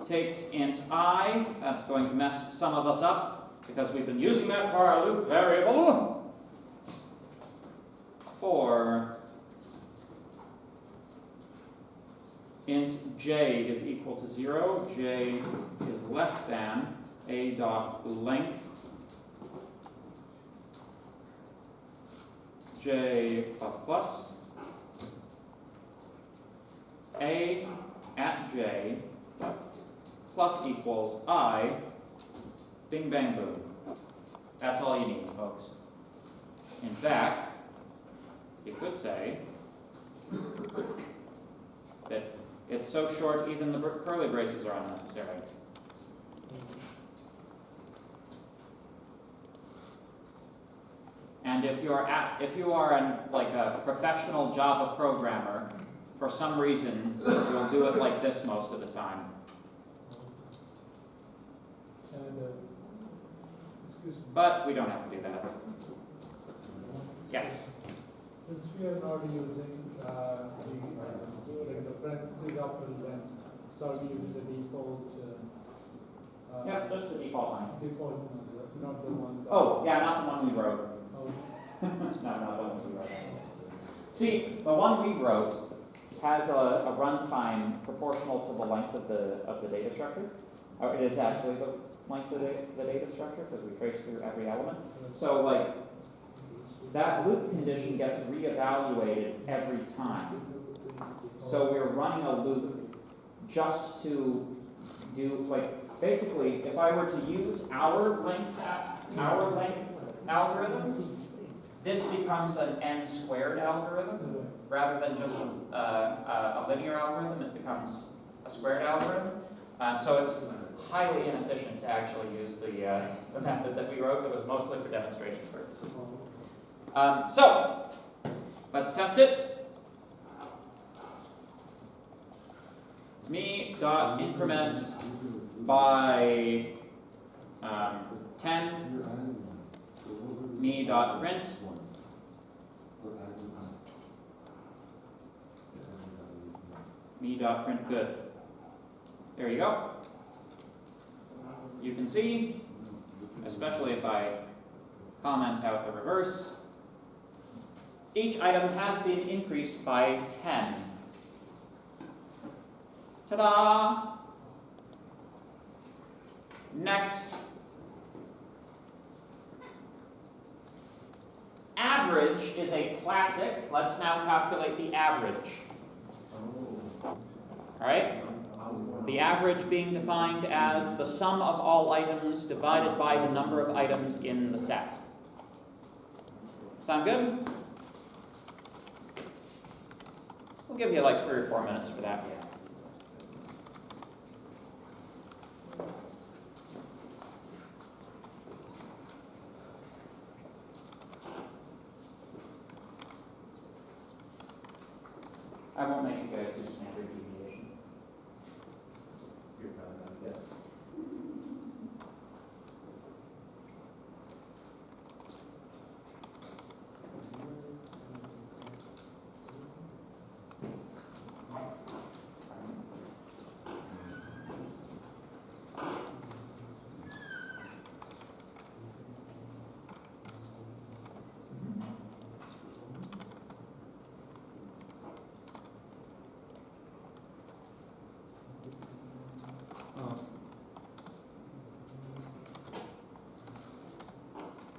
takes int I. That's going to mess some of us up because we've been using that for our loop variable. For int j is equal to 0, j is less than a dot length j plus plus a at j plus equals I, bing bang boom. That's all you need, folks. In fact, you could say that it's so short even the curly braces are unnecessary. And if you are like a professional Java programmer, for some reason you'll do it like this most of the time. And excuse me. But we don't have to do that. Yes. Since we are not using the parentheses after length, so we use the default. Yeah, just the default line. Default number, not the one. That, Oh, yeah, not the one we wrote. oh, No, the one we wrote. See, the one we wrote has a runtime proportional to the length of the data structure. Or it is actually the length of the data structure because we trace through every element. So like that loop condition gets reevaluated every time. So we're running a loop just to do like basically if I were to use our length algorithm, this becomes an n squared algorithm rather than just a linear algorithm. It becomes a squared algorithm. So it's highly inefficient to actually use the method that we wrote. It was mostly for demonstration purposes. So let's test it. Me dot increment by 10. Me dot print. Me dot print good. There you go. You can see especially if I comment out the reverse. Each item has been increased by 10. Ta-da! Next. Average is a classic. Let's now calculate the average. Alright? The average being defined as the sum of all items divided by the number of items in the set. Sound good? We'll give you like 3 or 4 minutes for that. I won't make you guys do standard deviation. You're probably not good.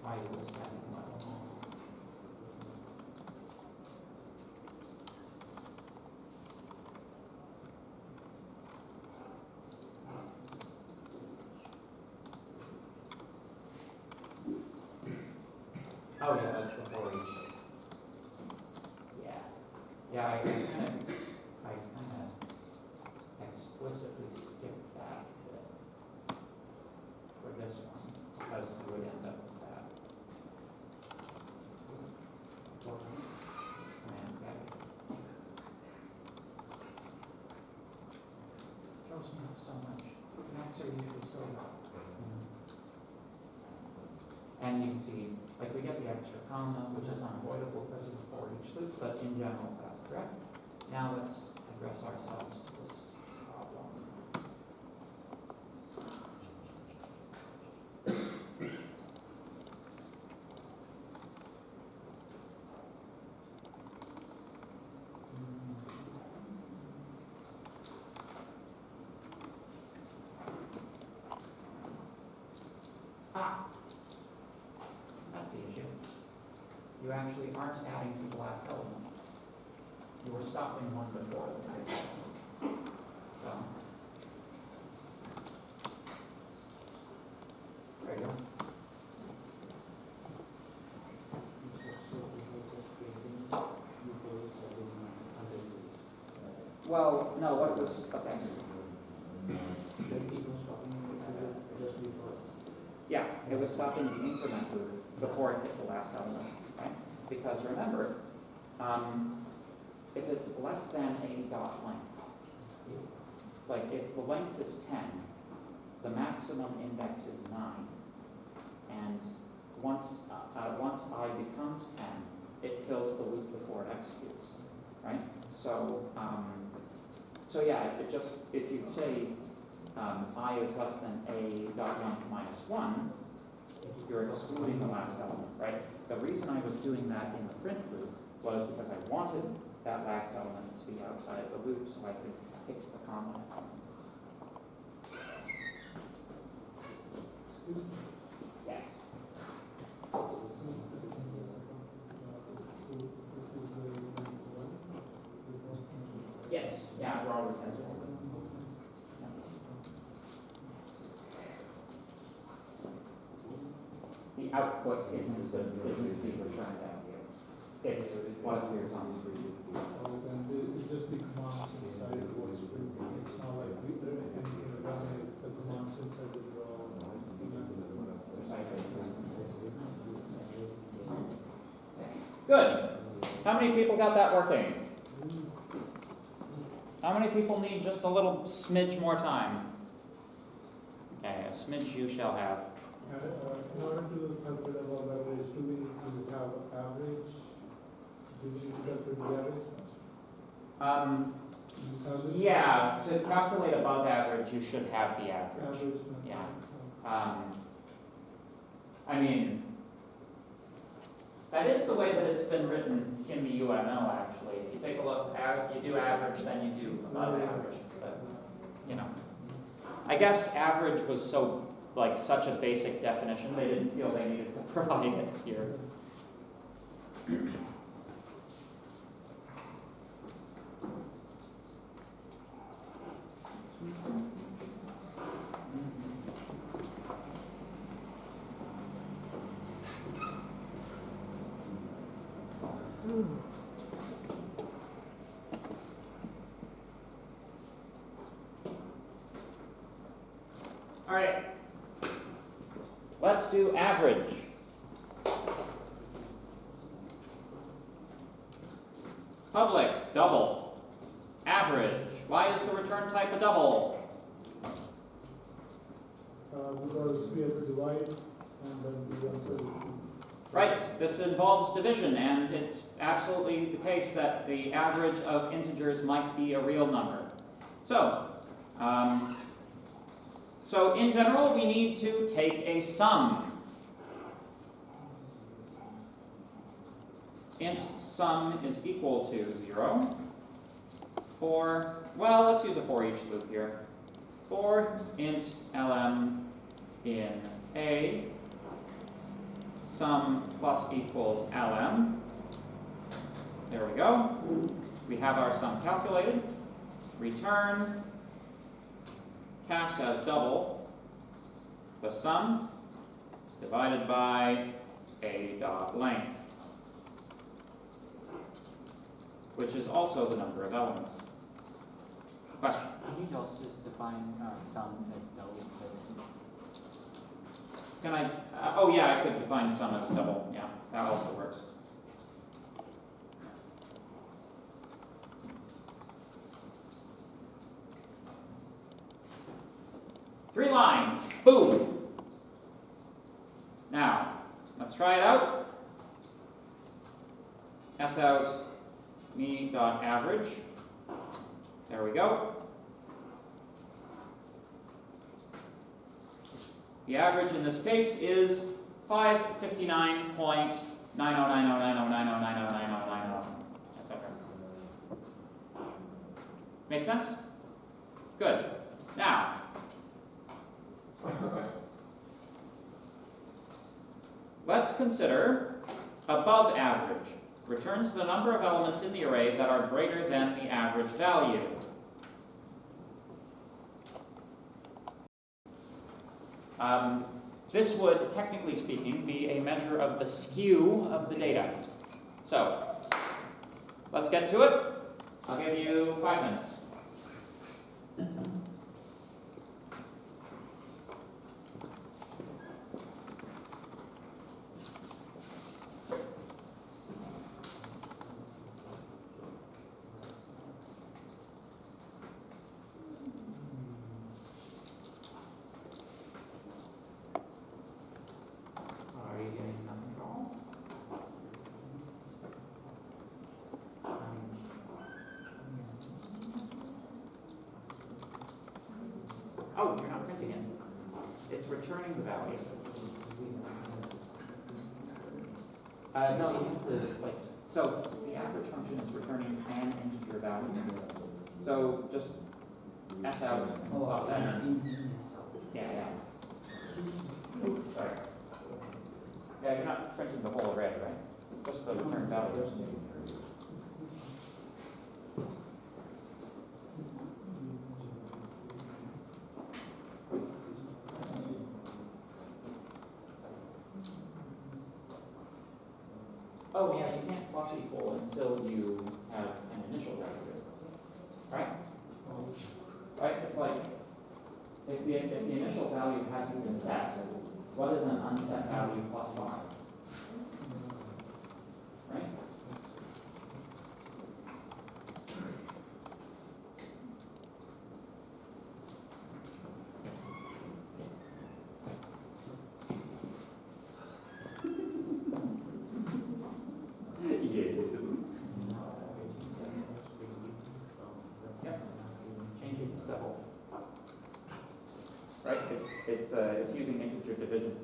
Why is this second level? Oh yeah, that's the 4H. Yeah. Yeah, I kind of explicitly skipped that bit for this one, because we would end up with that. And that throws me off so much. Max are usually so low. And you can see, like, we get the extra comma, which is unavoidable because of the 4H loop, but in general, that's correct. Now let's address ourselves to this problem. Ah, that's the issue. You actually aren't adding to the last element. You were stopping one before the next element. So. There you go. Well, no, what was, okay. Yeah, it was stopping the increment loop before it hit the last element, right? Because remember, if it's less than a dot length, like if the length is 10, the maximum index is 9, and once I becomes 10, it kills the loop before it executes, right? So, so yeah, if you say I is less than a dot length minus 1, you're excluding the last element, right? The reason I was doing that in the print loop was because I wanted that last element to be outside of the loop so I could fix the comma. Yes. Yes, yeah, we're all retentive. The output isn't the returned value. It's what appears on the screen. And it's just the commands inside what's written. It's not like anything running, it's the commands inside the draw. Precisely. Good. How many people got that working? How many people need just a little smidge more time? Okay, a smidge you shall have. In order to calculate above average, do we need to have average? Do we need to calculate the average? Yeah, to calculate above average, you should have the average. Average. Yeah. I mean, that is the way that it's been written in the UML, actually. If you take a look, you do average, then you do above average, but, you know. I guess average was so, like, such a basic definition, they didn't feel they needed to provide it here. All right, let's do average. Public, double. Average, why is the return type a double? Because we have to divide and then we answer. Right, this involves division, and it's absolutely the case that the average of integers might be a real number. So in general, we need to take a sum. Int sum is equal to 0 for, well, let's use a for each loop here. For int lm in A, sum plus equals lm. There we go. We have our sum calculated. Return, cast as double, the sum divided by A dot length, which is also the number of elements. Question? Can you also just define sum as double? Can I, oh yeah, I could define sum as double, yeah, that also works. Three lines, boom. Now, let's try it out. S out me.average. There we go. The average in this case is 559.90909090909090. That's okay. Make sense? Good. Now, let's consider above average. Returns the number of elements in the array that are greater than the average value. This would, technically speaking, be a measure of the skew of the data. So, let's get to it. I'll give you 5 minutes. Are you getting nothing at all? Oh, you're not printing it. It's returning the value. No, you have to, like, so the average function is returning an integer value. So just S out and plot that in. Yeah. Sorry. Yeah, you're not printing the whole array, right? Just the return value. Oh yeah, you can't plus equal until you have an initial value, right? Right? It's like if the initial value hasn't been set, what is an unset value plus 5? Right? Yep. Change it to double. Right? It's using integer division.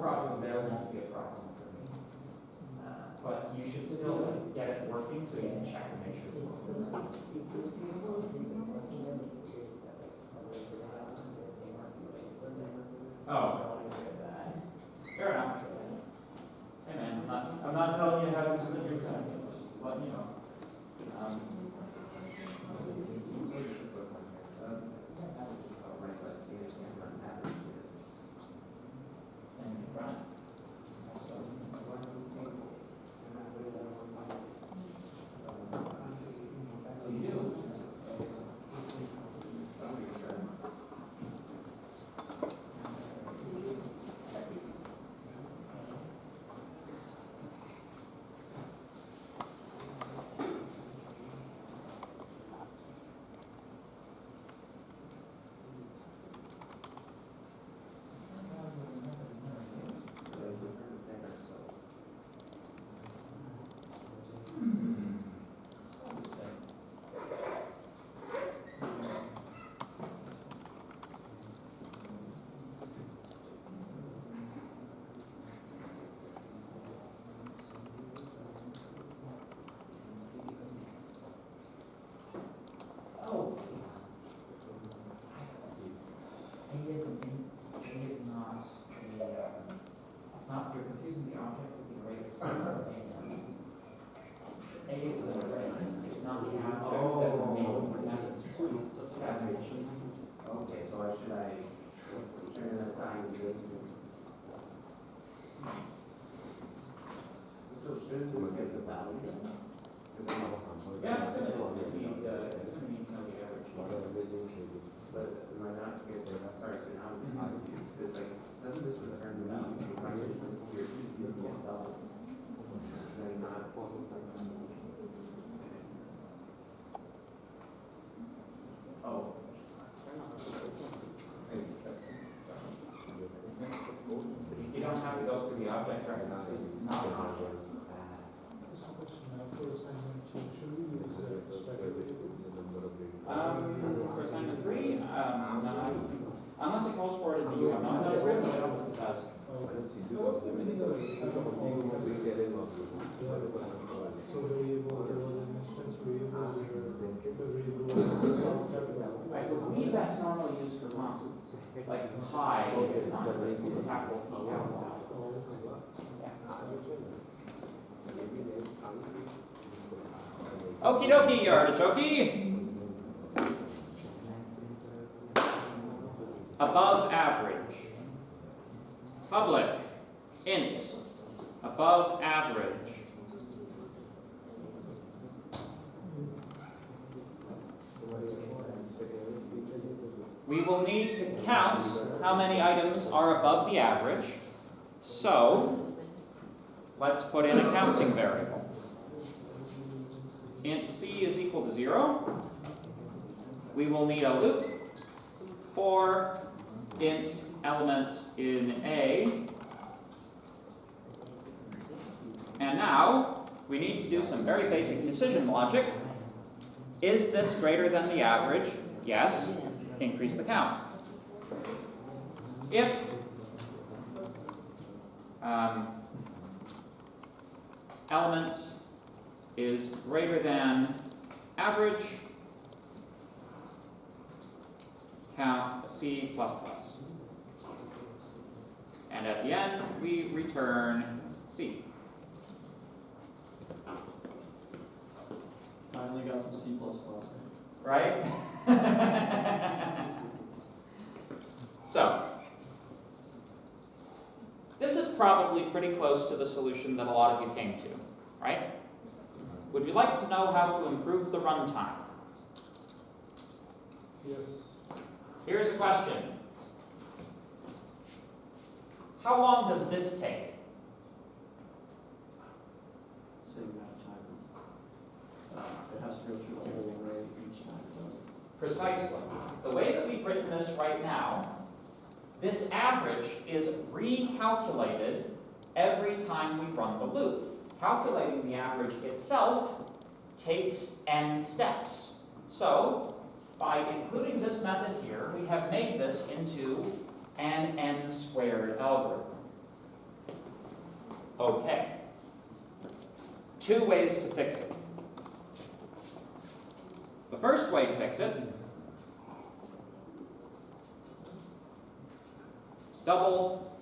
problem there, won't be a problem for me. But you should still get it working so you can check and make sure it's working. Oh, fair enough. Hey man, I'm not telling you how to submit your exam, just letting you know. And you run it. So you do. Oh. It's not, you're confusing the object with the array. A is the array, it's not the object that we're making methods for. Okay, so should I assign this? So shouldn't this get the value? Yeah, it's gonna need to know the average. But am I not get there? Sorry, so now I'm just confused, because like, doesn't this return the value? If I get this here, you get double. Should I not? Oh. You don't have to go through the object reference because it's not an object. For assignment two, should we use static tables? For assignment 3, no, unless it calls for it in the UM, no, really, I don't think it does. What's the meaning of it? So variable, there was an instance variable, I believe that's normally used for constants, like pi is not capital T, capital Y. Okie dokie, artichoke. Above average. Public. Int. Above average. We will need to count how many items are above the average. So, let's put in a counting variable. Int c is equal to 0. We will need a loop for int element in A. And now, we need to do some very basic decision logic. Is this greater than the average? Yes. Increase the count. If element is greater than average, count C++. And at the end, we return C. Finally got some C++. Right? So, this is probably pretty close to the solution that a lot of you came to, right? Would you like to know how to improve the runtime? Yes. Here's a question. How long does this take? Same amount of time. It has to go through the whole array each time it does it. Precisely. The way that we've written this right now, this average is recalculated every time we run the loop. Calculating the average itself takes n steps. So, by including this method here, we have made this into an n squared algorithm. Okay. Two ways to fix it. The first way to fix it, double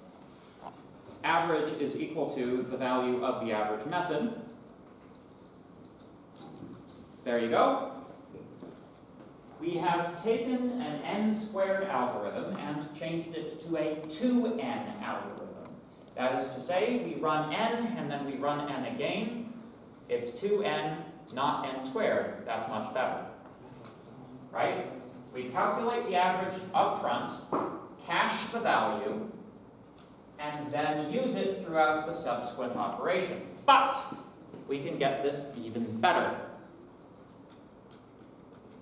average is equal to the value of the average method. There you go. We have taken an n-squared algorithm and changed it to a 2n algorithm. That is to say, we run n and then we run n again. It's 2n, not n squared. That's much better. Right? We calculate the average up front, cache the value, and then use it throughout the subsequent operation. But we can get this even better.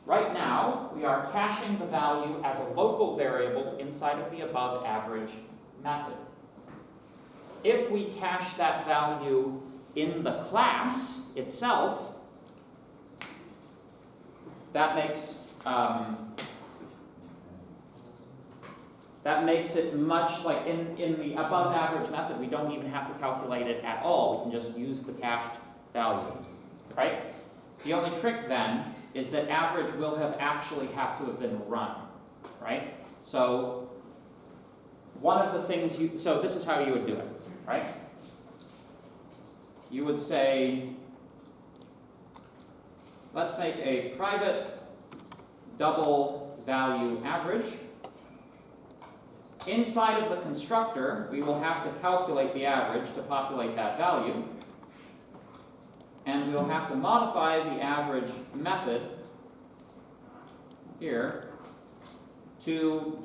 Right now, we are caching the value as a local variable inside of the above average method. If we cache that value in the class itself, that makes it much like in the above average method, we don't even have to calculate it at all. We can just use the cached value, right? The only trick then is that average will actually have to have been run, right? So one of the things so this is how you would do it, right? You would say, let's make a private double value average. Inside of the constructor, we will have to calculate the average to populate that value. And we'll have to modify the average method here to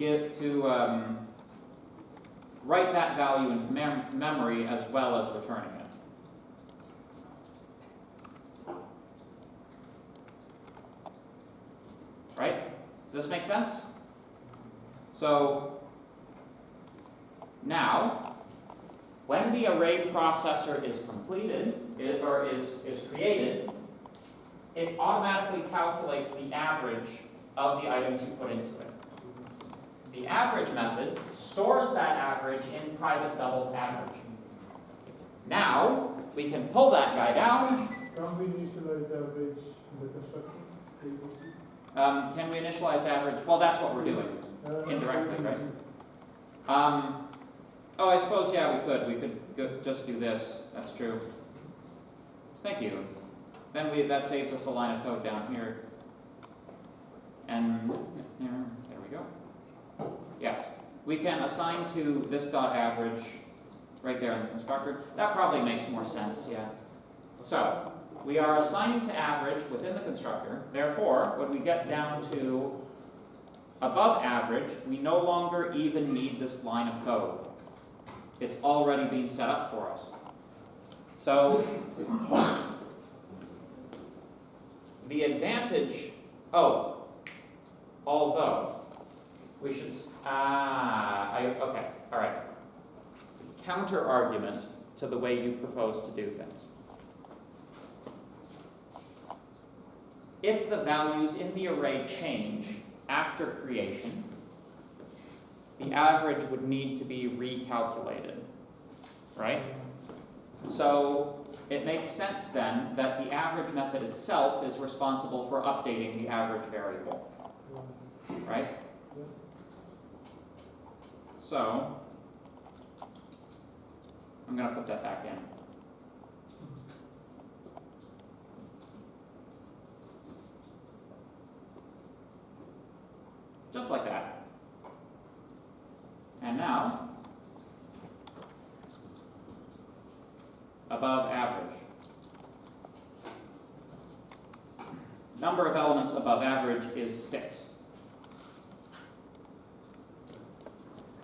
write that value into memory as well as returning it. Right? Does this make sense? So now, when the array processor is completed, is created, it automatically calculates the average of the items you put into it. The average method stores that average in private double average. Now, we can pull that guy down. Can we initialize average in the construction? Can we initialize average? Well, that's what we're doing, indirectly, right? Oh, I suppose, yeah, we could. We could just do this. That's true. Thank you. Then that saves us a line of code down here. And there we go. Yes, we can assign to this dot average right there in the constructor. That probably makes more sense, yeah. So we are assigning to average within the constructor. Therefore, when we get down to above average, we no longer even need this line of code. It's already being set up for us. So the advantage, although we should, okay, all right. Counter argument to the way you propose to do things. If the values in the array change after creation, the average would need to be recalculated, right? So it makes sense then that the average method itself is responsible for updating the average variable, right? So I'm going to put that back in. Just like that. And now, above average. Number of elements above average is 6.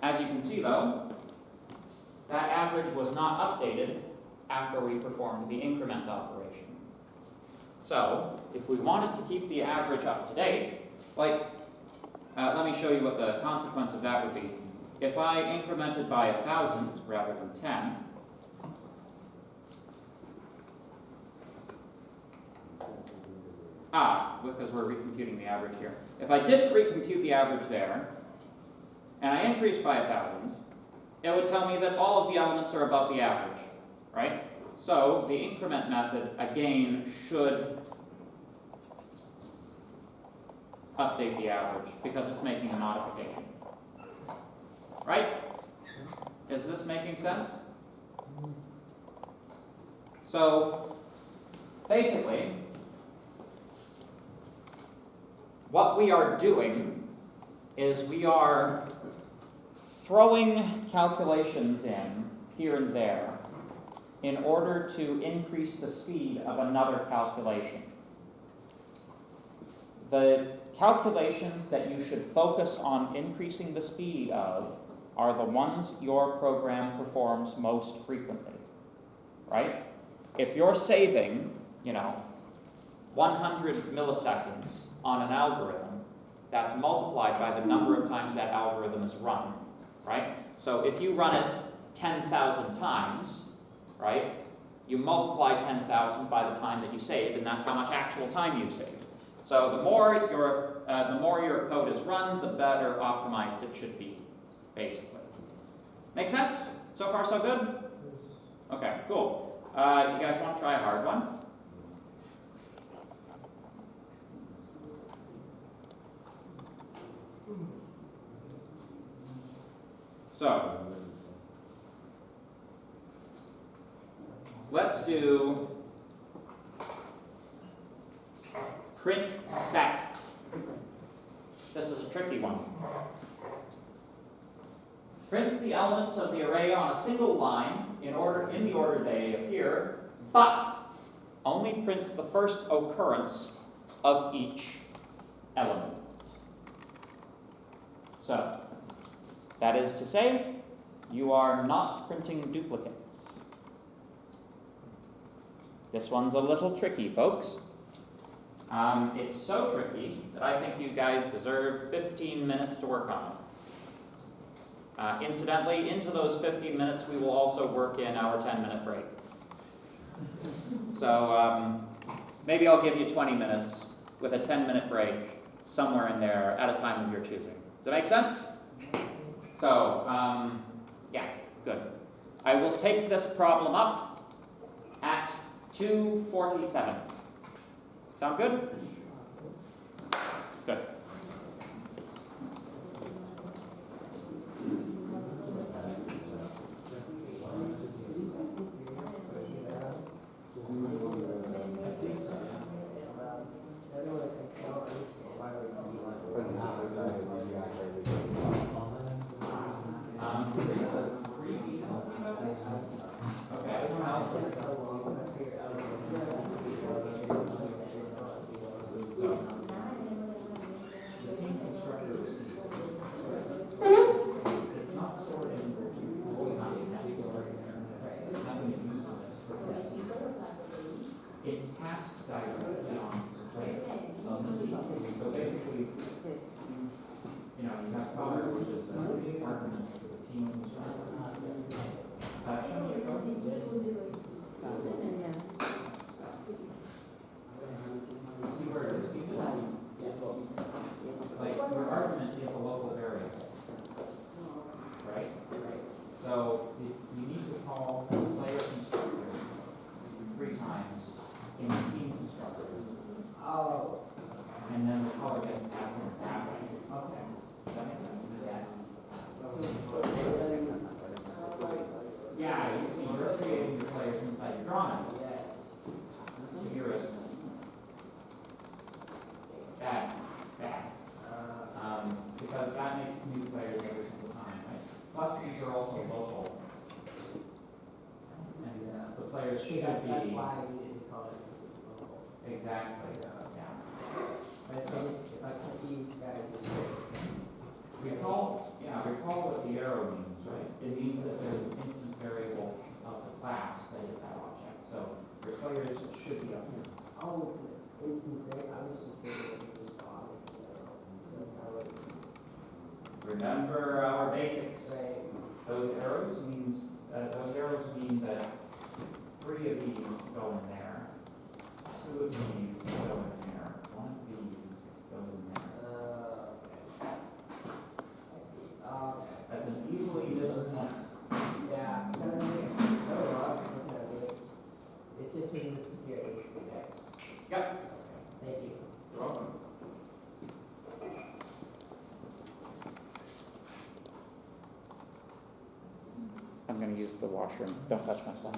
As you can see though, that average was not updated after we performed the increment operation. So, if we wanted to keep the average up to date, let me show you what the consequence of that would be. If I incremented by 1,000 rather than 10, because we're recomputing the average here. If I didn't recompute the average there, and I increased by 1,000, it would tell me that all of the elements are above the average. right? So the increment method, again, should update the average because it's making a modification. Right? Is this making sense? So, basically, what we are doing is we are throwing calculations in here and there in order to increase the speed of another calculation. The calculations that you should focus on increasing the speed of are the ones your program performs most frequently, right? If you're saving, 100 milliseconds on an algorithm, that's multiplied by the number of times that algorithm is run, right? So if you run it 10,000 times, right, you multiply 10,000 by the time that you saved, and that's how much actual time you saved. So the more your code is run, the better optimized it should be, basically. Make sense? So far, so good? Okay, cool. You guys want to try a hard one? So, let's do print set. This is a tricky one. Prints the elements of the array on a single line in the order they appear, but only prints the first occurrence of each element. So, that is to say, you are not printing duplicates. This one's a little tricky, folks. It's so tricky that I think you guys deserve 15 minutes to work on it. Incidentally, into those 15 minutes, we will also work in our 10-minute break. So maybe I'll give you 20 minutes with a 10-minute break somewhere in there at a time of your choosing. Does that make sense? So, yeah, good. I will take this problem up at 2:47. Sound good? Good. It's passed directly on to the player. So basically, you have color, which is the argument for the team. Show me your code. See where it is? See this? Like, your argument is a local variable. Right? So, you need to call the player constructor 3 times in the team constructor. Oh. And then the color gets passed in that way. Okay. Does that make sense? Yes. Yeah, you see, you're creating your players inside your drawing. Yes. Here is bad. Because that makes new players every single time, right? Plus, these are also local. And the players should be. That's why we didn't call it local. Exactly, yeah. But if I put these guys in Recall what the arrow means, right? It means that there's an instance variable of the class that is that object. So your players should be up here. oh, it's great. I was just thinking it was bottom. That's how it is. Remember our basics. Right. Those arrows mean that 3 of these go in there, 2 of these go in there, 1 of these goes in there. Okay. I see. Okay. That's an easily disciplined. Yeah. So that makes sense. Oh, well, okay. gonna use the washroom. Don't touch my stuff.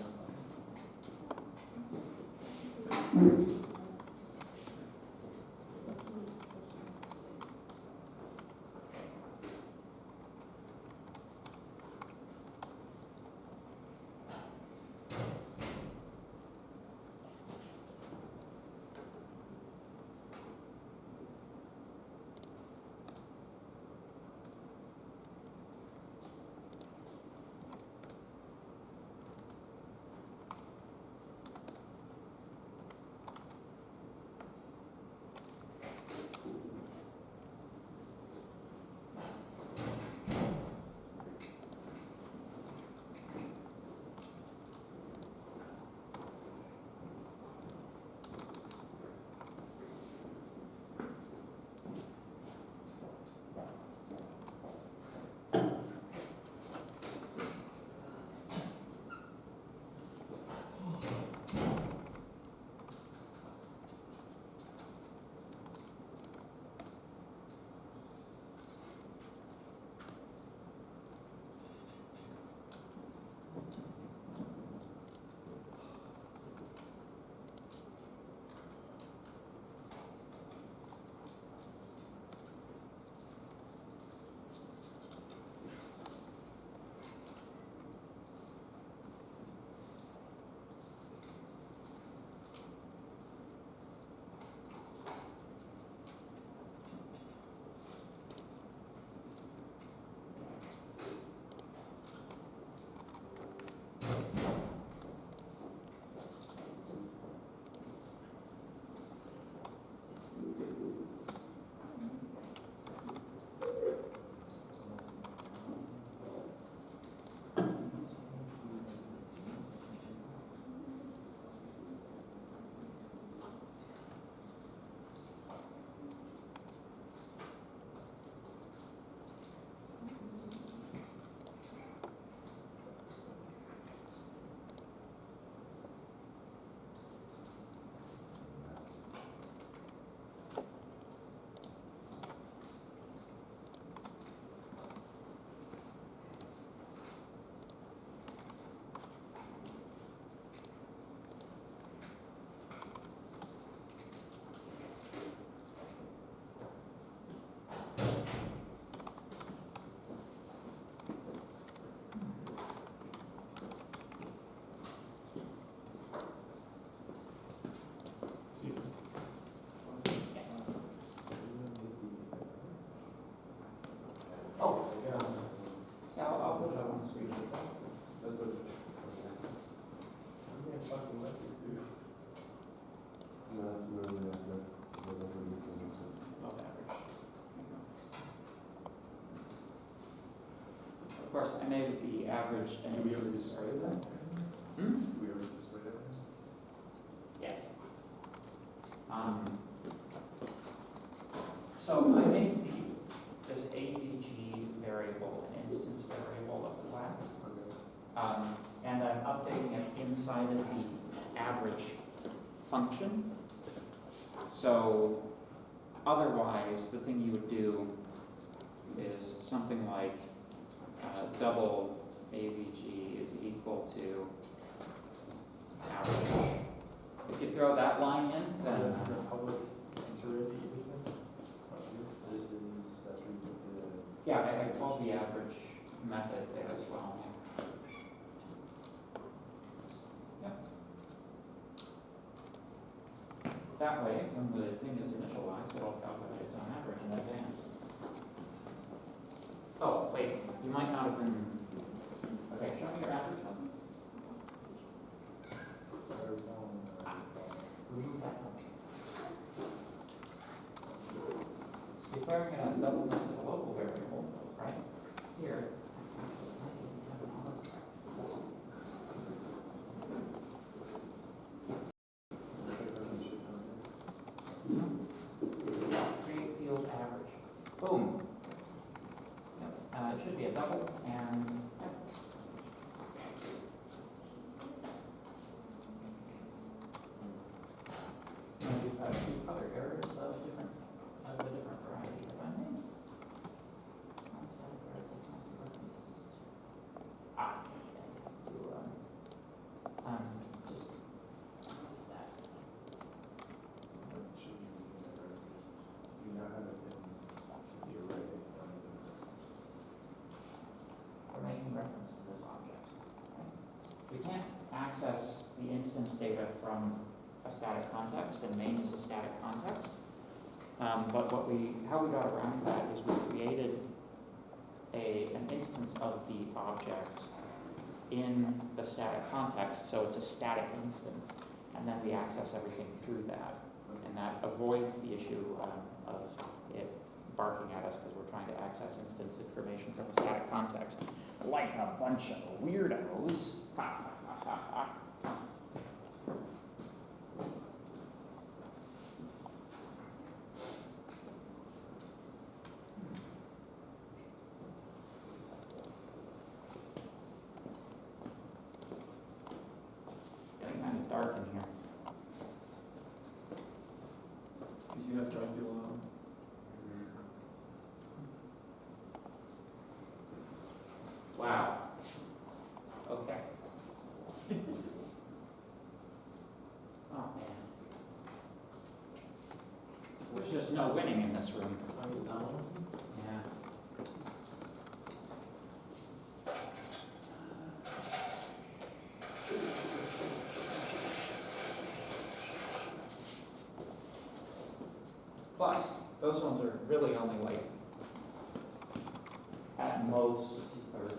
Oh, yeah, I'll put it up on the screen. Of course, I made the average and Do we ever display that? Hmm? Do we ever display that? Yes. So I made this AVG variable an instance variable of the class. And I'm updating it inside of the average function. So otherwise, the thing you would do is something like double AVG is equal to average. If you throw that line in, So then that's the public internet that you did then? This is, that's where you put the. yeah, I called the average method there as well. Yeah. That way, when the thing is initialized, it'll calculate its own average in advance. Oh, wait, you might not have been, okay, show me your average method. Remove that one. Declaring it as double makes it a local variable, right? Here. Create field average. Boom. Yep. It should be a double and a few other errors of the different variety, if I may. Ah, instance data from a static context, and main is a static context. But how we got around that is we created an instance of the object in the static context, so it's a static instance, and then we access everything through that. And that avoids the issue of it barking at us because we're trying to access instance information from a static context, like a bunch of weirdos. Ha, ha, ha, ha, ha. Getting kind of dark in here. Because you have Dark below. Wow. Okay. Oh, man. There's just no winning in this room. Are you down? Yeah. Plus, those ones are really only like, at most, 2/3 of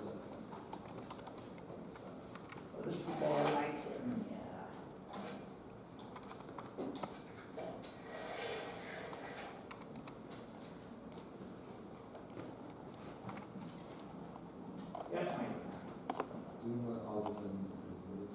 them. Yeah. Yes, ma'am. Do you know what all of them this is?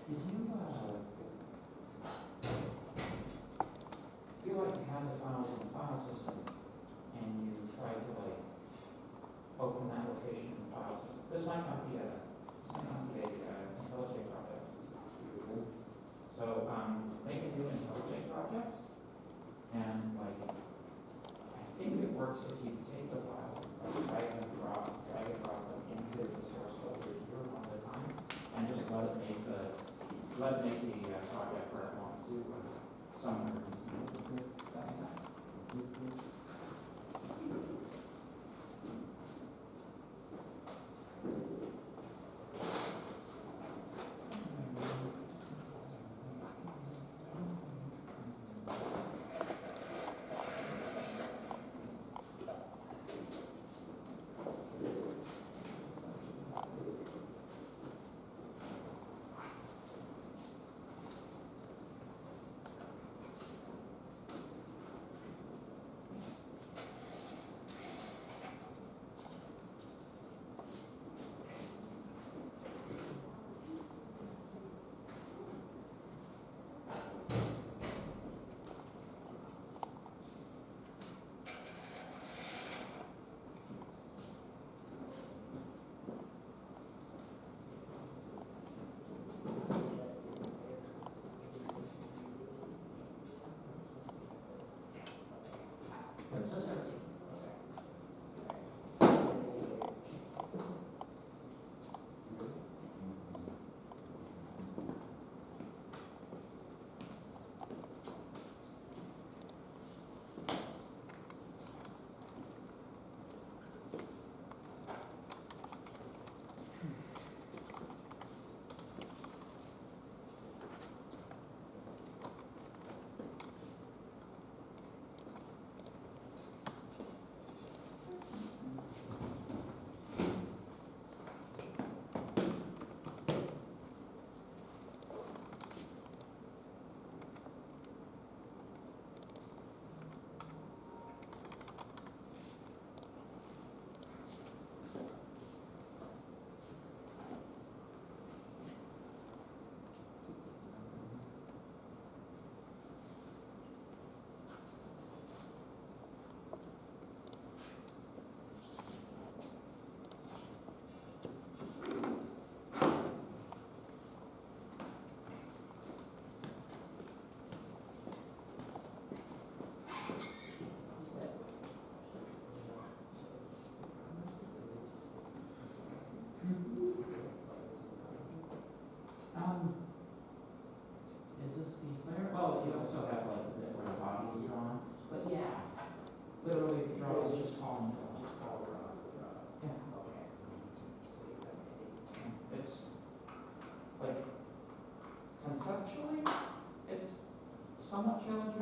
Did you, feel like you had the files in the file system and you tried to like open that location in the file system? This might not be a IntelliJ project. So, make a new IntelliJ project and like, I think it works if you take the files and drag and drop them into the source folder here one at a time and just let it make the project where it wants to, somewhere reasonable. Does that make sense? Consistency.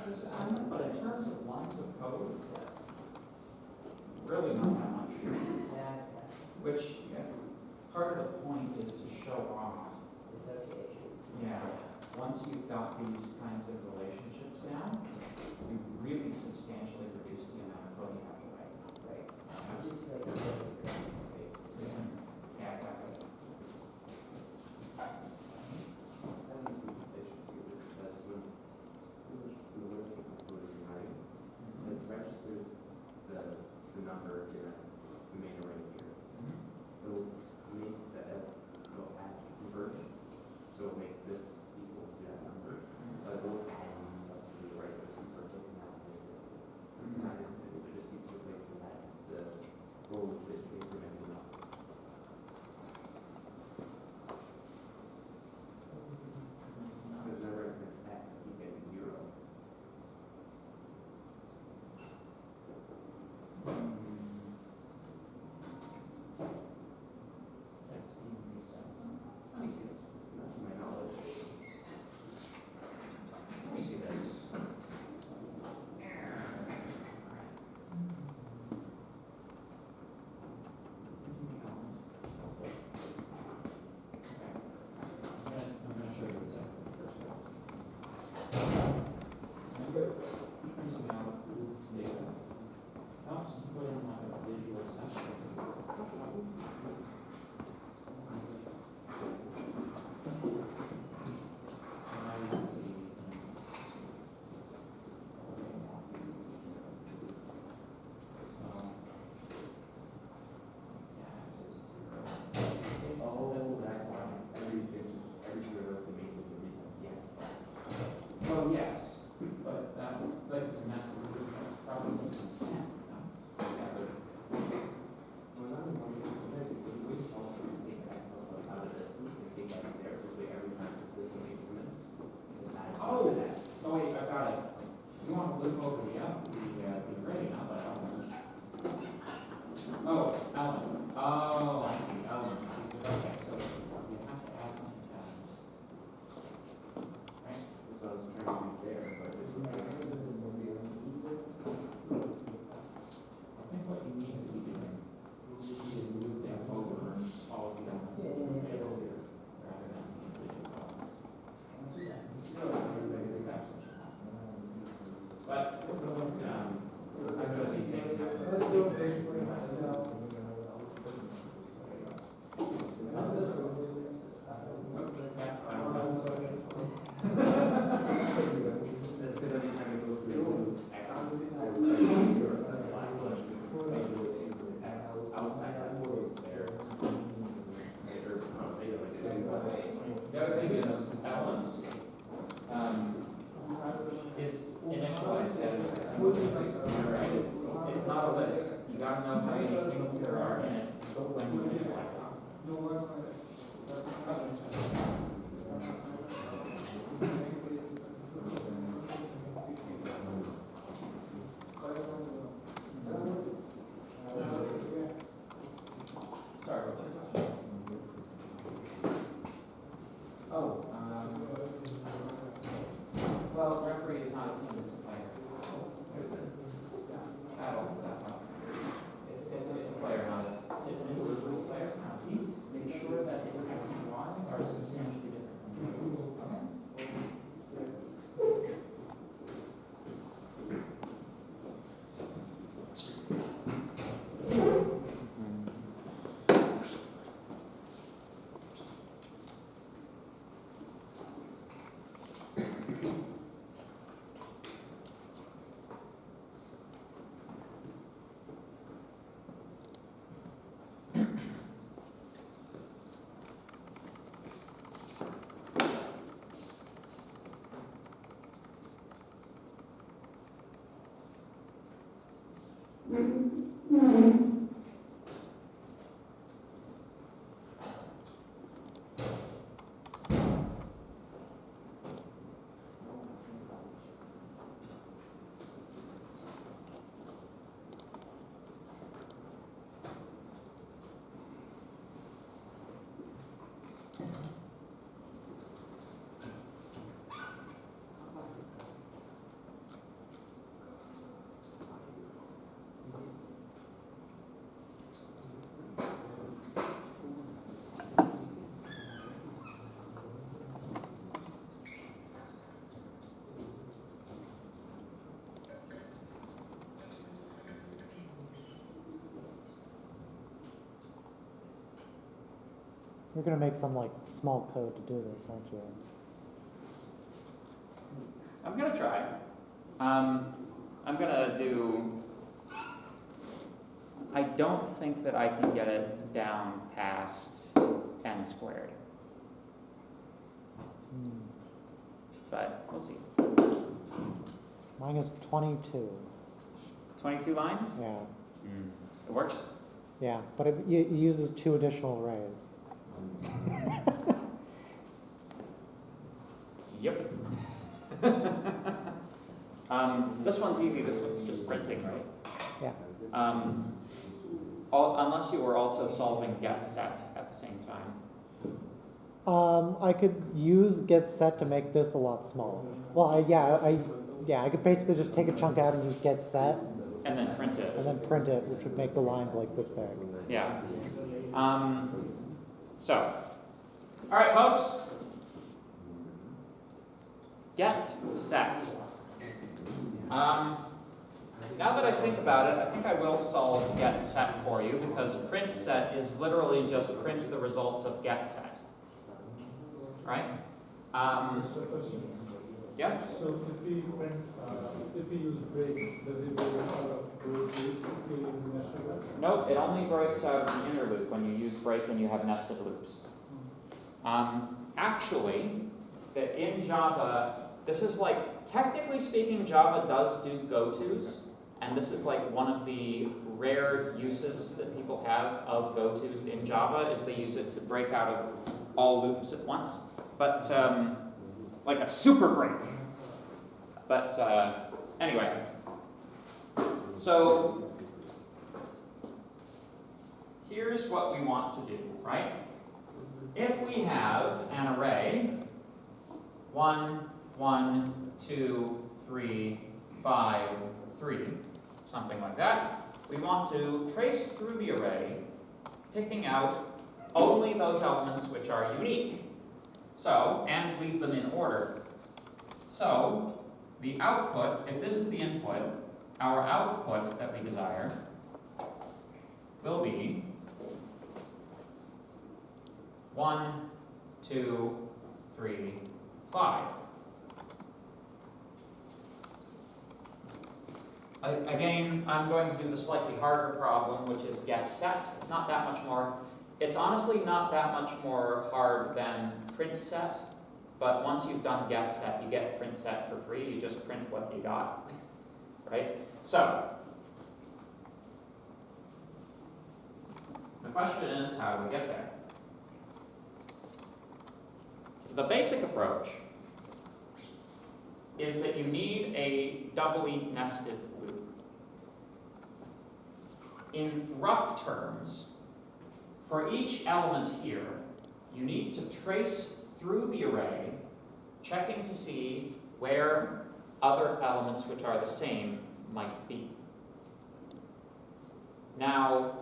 this assignment, but in terms of lines of code, really not that much. Which, part of the point is to show off. Yeah, once you've got these kinds of relationships down, you really substantially reduce the amount of code you have to write. Right. Yeah, Just like, uh, yeah, exactly. That needs some efficiency, just because when the word people put in writing, it registers the number in a main array here. It'll make it'll add conversion, so it'll make this equal to that number, but it won't add new stuff to the array, but it doesn't have to. It's not infinite, it just keeps replacing that, the row with this incrementing up. Because whenever it connects X, I keep getting 0. That's being reset, so, let me see this. Not to my knowledge. Let me see this. I'm gonna show you exactly the first one. Using out data. Helps to put in like a visual section. Now you can see. Oh, that's why every zero is the main with the recess, yes. Well, yes, but that's, but it's a mess of root, that's probably the intent, no? Well, not in one, we just all take that out of this, we can take that in there, this way every time this one increments, it adds Oh, to that. oh wait, I got it. You want to loop over the array, not the elements. Oh, element. Oh, I see, elements. Okay, so you have to add something to elements. Right? So I was trying to do there, but this is. I think what you need to be doing is looping over all of the elements of the array rather than the individual elements. But, I'm gonna be taking that. Yeah, I don't know. That's because every time it goes through X, that's why X outside that world there. The other thing is elements, is initialized as a single sequence, right? It's not a list. You gotta know how many things there are in it when you initialize it. Sorry, what's your question? Oh, well, referee is not a team, it's a player. Paddle, that one. It's a player, not a, it's an individual player, not a team. Make sure that its X and Y are substantially different from yours. Okay? You're gonna make some like small code to do this, aren't you? I'm gonna try. I'm gonna do, I don't think that I can get it down past n squared, Hmm. but we'll see. Mine is 22. 22 lines? Yeah, It works? yeah, but it uses 2 additional arrays. Yep. This one's easy, this one's just printing, right? Yeah. Unless you were also solving get set at the same time. I could use get set to make this a lot smaller. Well, I could basically just take a chunk out and use get set And then print it. and then print it, which would make the lines like this big. Yeah. So, all right, folks. Get set. Now that I think about it, I think I will solve get set for you because print set is literally just print the results of get set. Right? Yes? So if we print, if we use breaks, does it break out of those loops if we use nested loop? Nope, it only breaks out of the inner loop when you use break and you have nested loops. Actually, in Java, this is like, technically speaking, Java does do go-tos, and this is like one of the rare uses that people have of go-tos in Java, is they use it to break out of all loops at once. But, like a super break. But, anyway. So, here's what we want to do, right? If we have an array, 1, 1, 2, 3, 5, 3, something like that, we want to trace through the array, picking out only those elements which are unique. So, and leave them in order. So, the output, if this is the input, our output that we desire will be 1, 2, 3, 5. Again, I'm going to do the slightly harder problem, which is get set. It's not that much more. It's honestly not that much more hard than print set, but once you've done get set, you get print set for free. You just print what you got, right? So, the question is, how do we get there? The basic approach is that you need a doubly nested loop. In rough terms, for each element here, you need to trace through the array, checking to see where other elements which are the same might be. Now,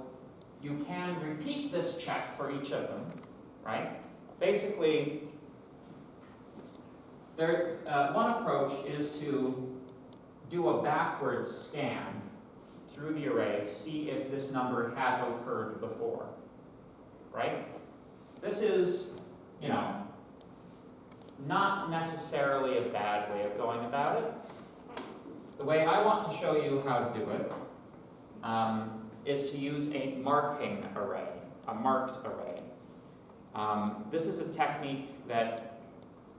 you can repeat this check for each of them, right? Basically, one approach is to do a backwards scan through the array, see if this number has occurred before, right? This is, not necessarily a bad way of going about it. The way I want to show you how to do it is to use a marking array, a marked array. This is a technique that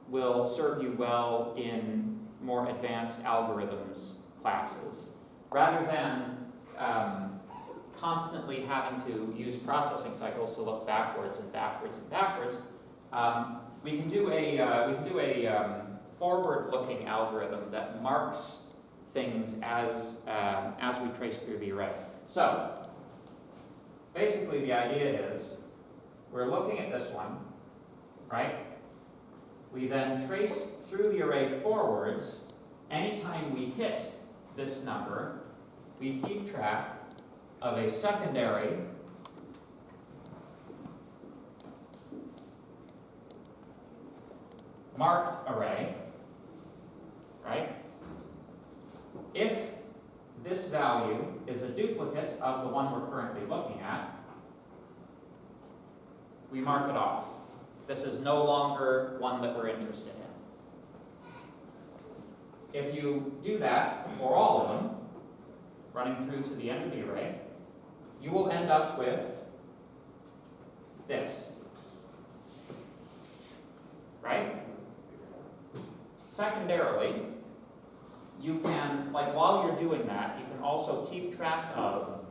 will serve you well in more advanced algorithms classes. Rather than constantly having to use processing cycles to look backwards and backwards and backwards, we can do a forward-looking algorithm that marks things as we trace through the array. So, basically the idea is, we're looking at this one, right? We then trace through the array forwards. Anytime we hit this number, we keep track of a secondary marked array, right? If this value is a duplicate of the one we're currently looking at, we mark it off. This is no longer one that we're interested in. If you do that for all of them, running through to the end of the array, you will end up with this. Right? Secondarily, you can, like while you're doing that, you can also keep track of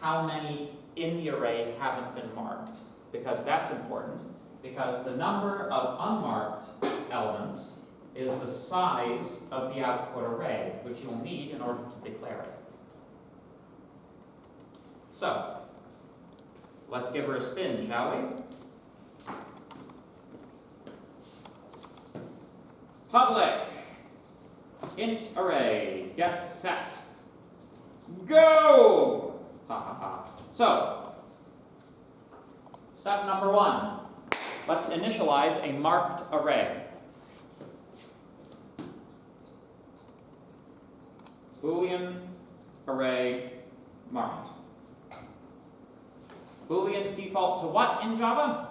how many in the array haven't been marked, because that's important, because the number of unmarked elements is the size of the output array, which you'll need in order to declare it. So, let's give her a spin, shall we? Public int array get set go. Ha ha ha. So, step number 1. Let's initialize a marked array. Boolean array marked. Booleans default to what in Java?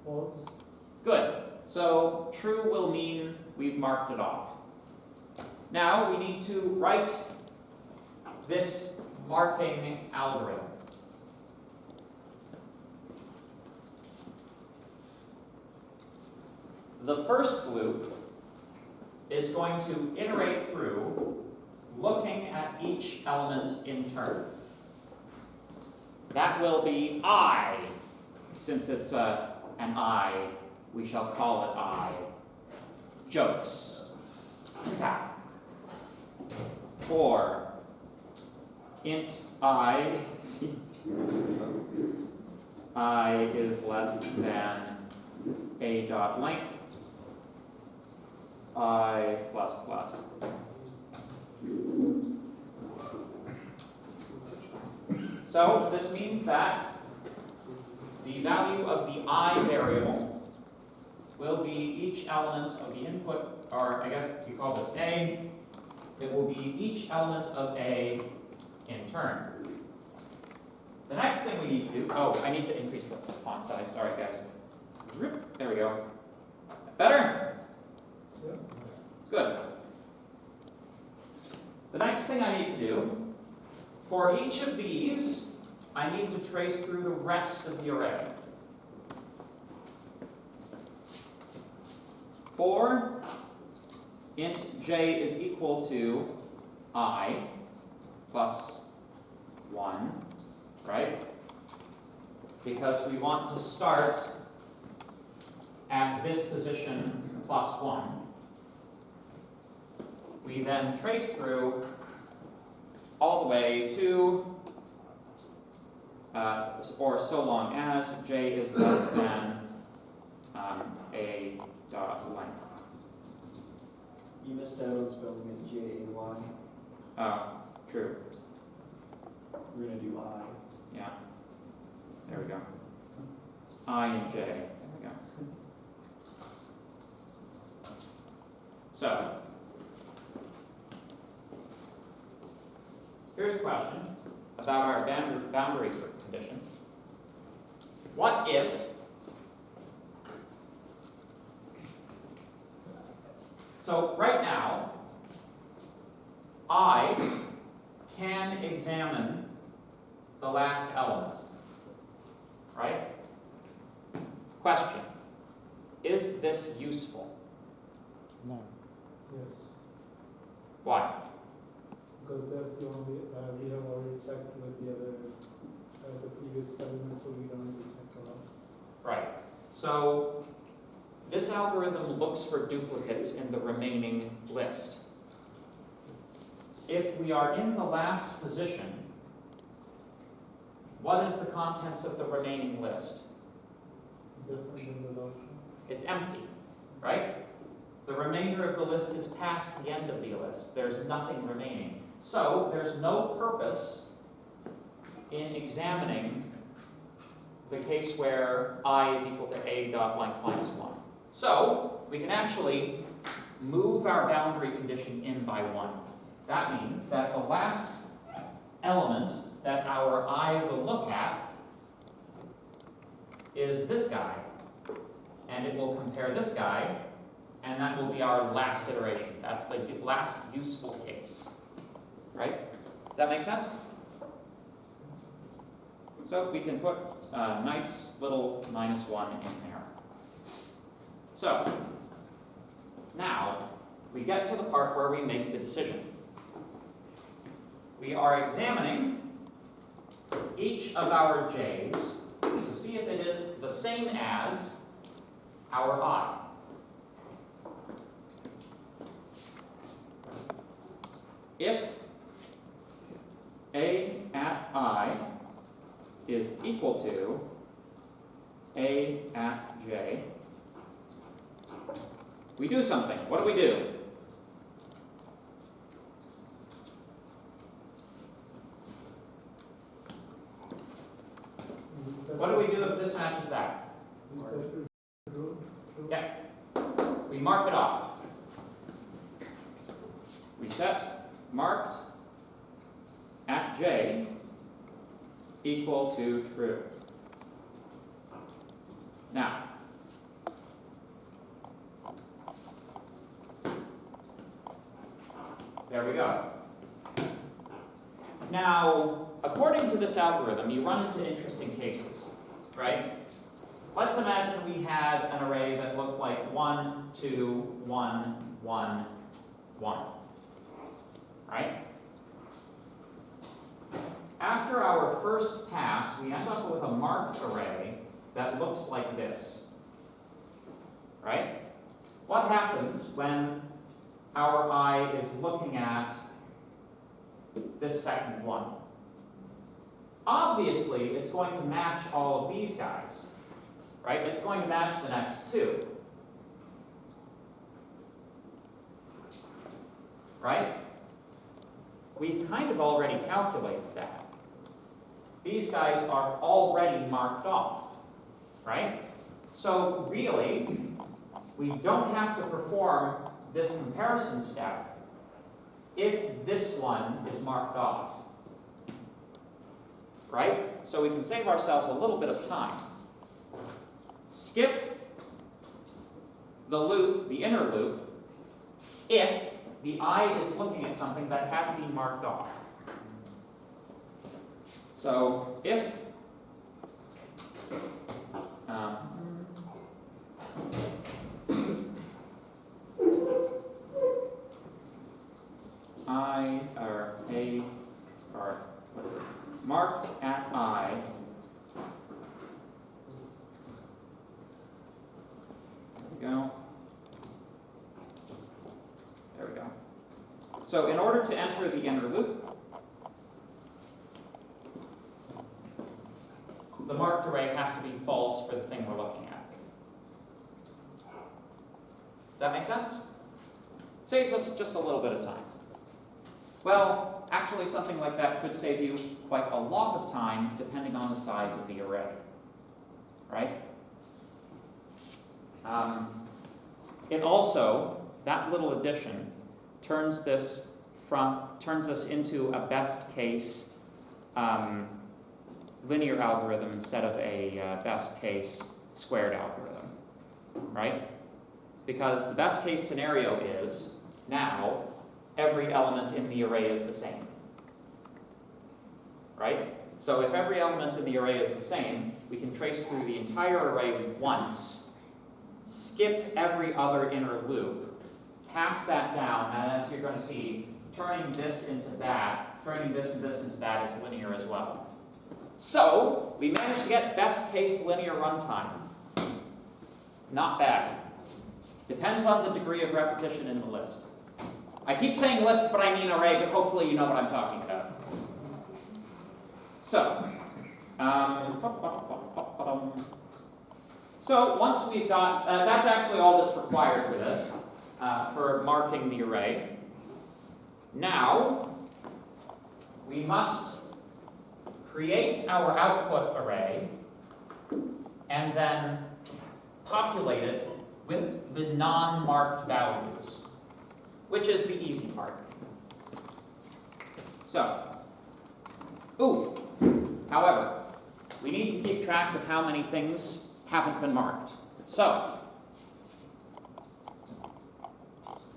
False. Good. So true will mean we've marked it off. Now we need to write this marking algorithm. The first loop is going to iterate through looking at each element in turn. That will be I. Since it's an I, we shall call it I. Jokes. Huzzah. For int I, I is less than a dot length, I plus plus. So this means that the value of the I variable will be each element of the input, or I guess we call this A. It will be each element of A in turn. The next thing we need to do, I need to increase the font size, sorry guys. There we go. Better? Yeah. Good. The next thing I need to do, for each of these, I need to trace through the rest of the array. For int j is equal to I plus 1, right? Because we want to start at this position plus 1. We then trace through all the way to, or so long as j is less than a dot length. You missed out on spelling it J-A-Y. Oh, true. We're gonna do I. Yeah. There we go. I and J. There we go. So, here's a question about our boundary condition. What if so right now, I can examine the last element, right? Question, is this useful? No. Yes, Why? because that's the only, we have already checked with the other, the previous element, so we don't need to check a lot. Right. So this algorithm looks for duplicates in the remaining list. If we are in the last position, what is the contents of the remaining list? Different than the last one. It's empty, right? The remainder of the list is past the end of the list. There's nothing remaining. So there's no purpose in examining the case where I is equal to a dot length minus 1. So we can actually move our boundary condition in by 1. That means that the last element that our I will look at is this guy. And it will compare this guy, and that will be our last iteration. That's the last useful case. Right? Does that make sense? So we can put a nice little -1 in there. So, now we get to the part where we make the decision. We are examining each of our j's to see if it is the same as our I. If A at I is equal to A at j, we do something. What do we do? What do we do if this matches that? Yeah. We mark it off. We set marked at j equal to true. Now, there we go. Now, according to this algorithm, you run into interesting cases, right? Let's imagine we had an array that looked like 1, 2, 1, 1, 1, right? After our first pass, we end up with a marked array that looks like this, right? What happens when our eye is looking at this second one? Obviously, it's going to match all of these guys, right? It's going to match the next two, right? We've kind of already calculated that. These guys are already marked off, right? So really, we don't have to perform this comparison step if this one is marked off, right? So we can save ourselves a little bit of time. Skip the loop, the inner loop, if the eye is looking at something that has been marked off. So if I or A or what is it? Marked at I go. There we go. So in order to enter the inner loop, the marked array has to be false for the thing we're looking at. Does that make sense? Saves us just a little bit of time. Well, actually something like that could save you quite a lot of time depending on the size of the array, right? It also, that little addition, turns us into a best case linear algorithm instead of a best case squared algorithm, right? Because the best case scenario is now every element in the array is the same, right? So if every element in the array is the same, we can trace through the entire array once, skip every other inner loop, pass that down, and as you're going to see, turning this into that, turning this and this into that is linear as well. So, we managed to get best case linear runtime. Not bad. Depends on the degree of repetition in the list. I keep saying list, but I mean array, but hopefully you know what I'm talking about. So, so once we've got, that's actually all that's required for this, for marking the array. Now, we must create our output array and then populate it with the non-marked values, which is the easy part. So, however, we need to keep track of how many things haven't been marked. So,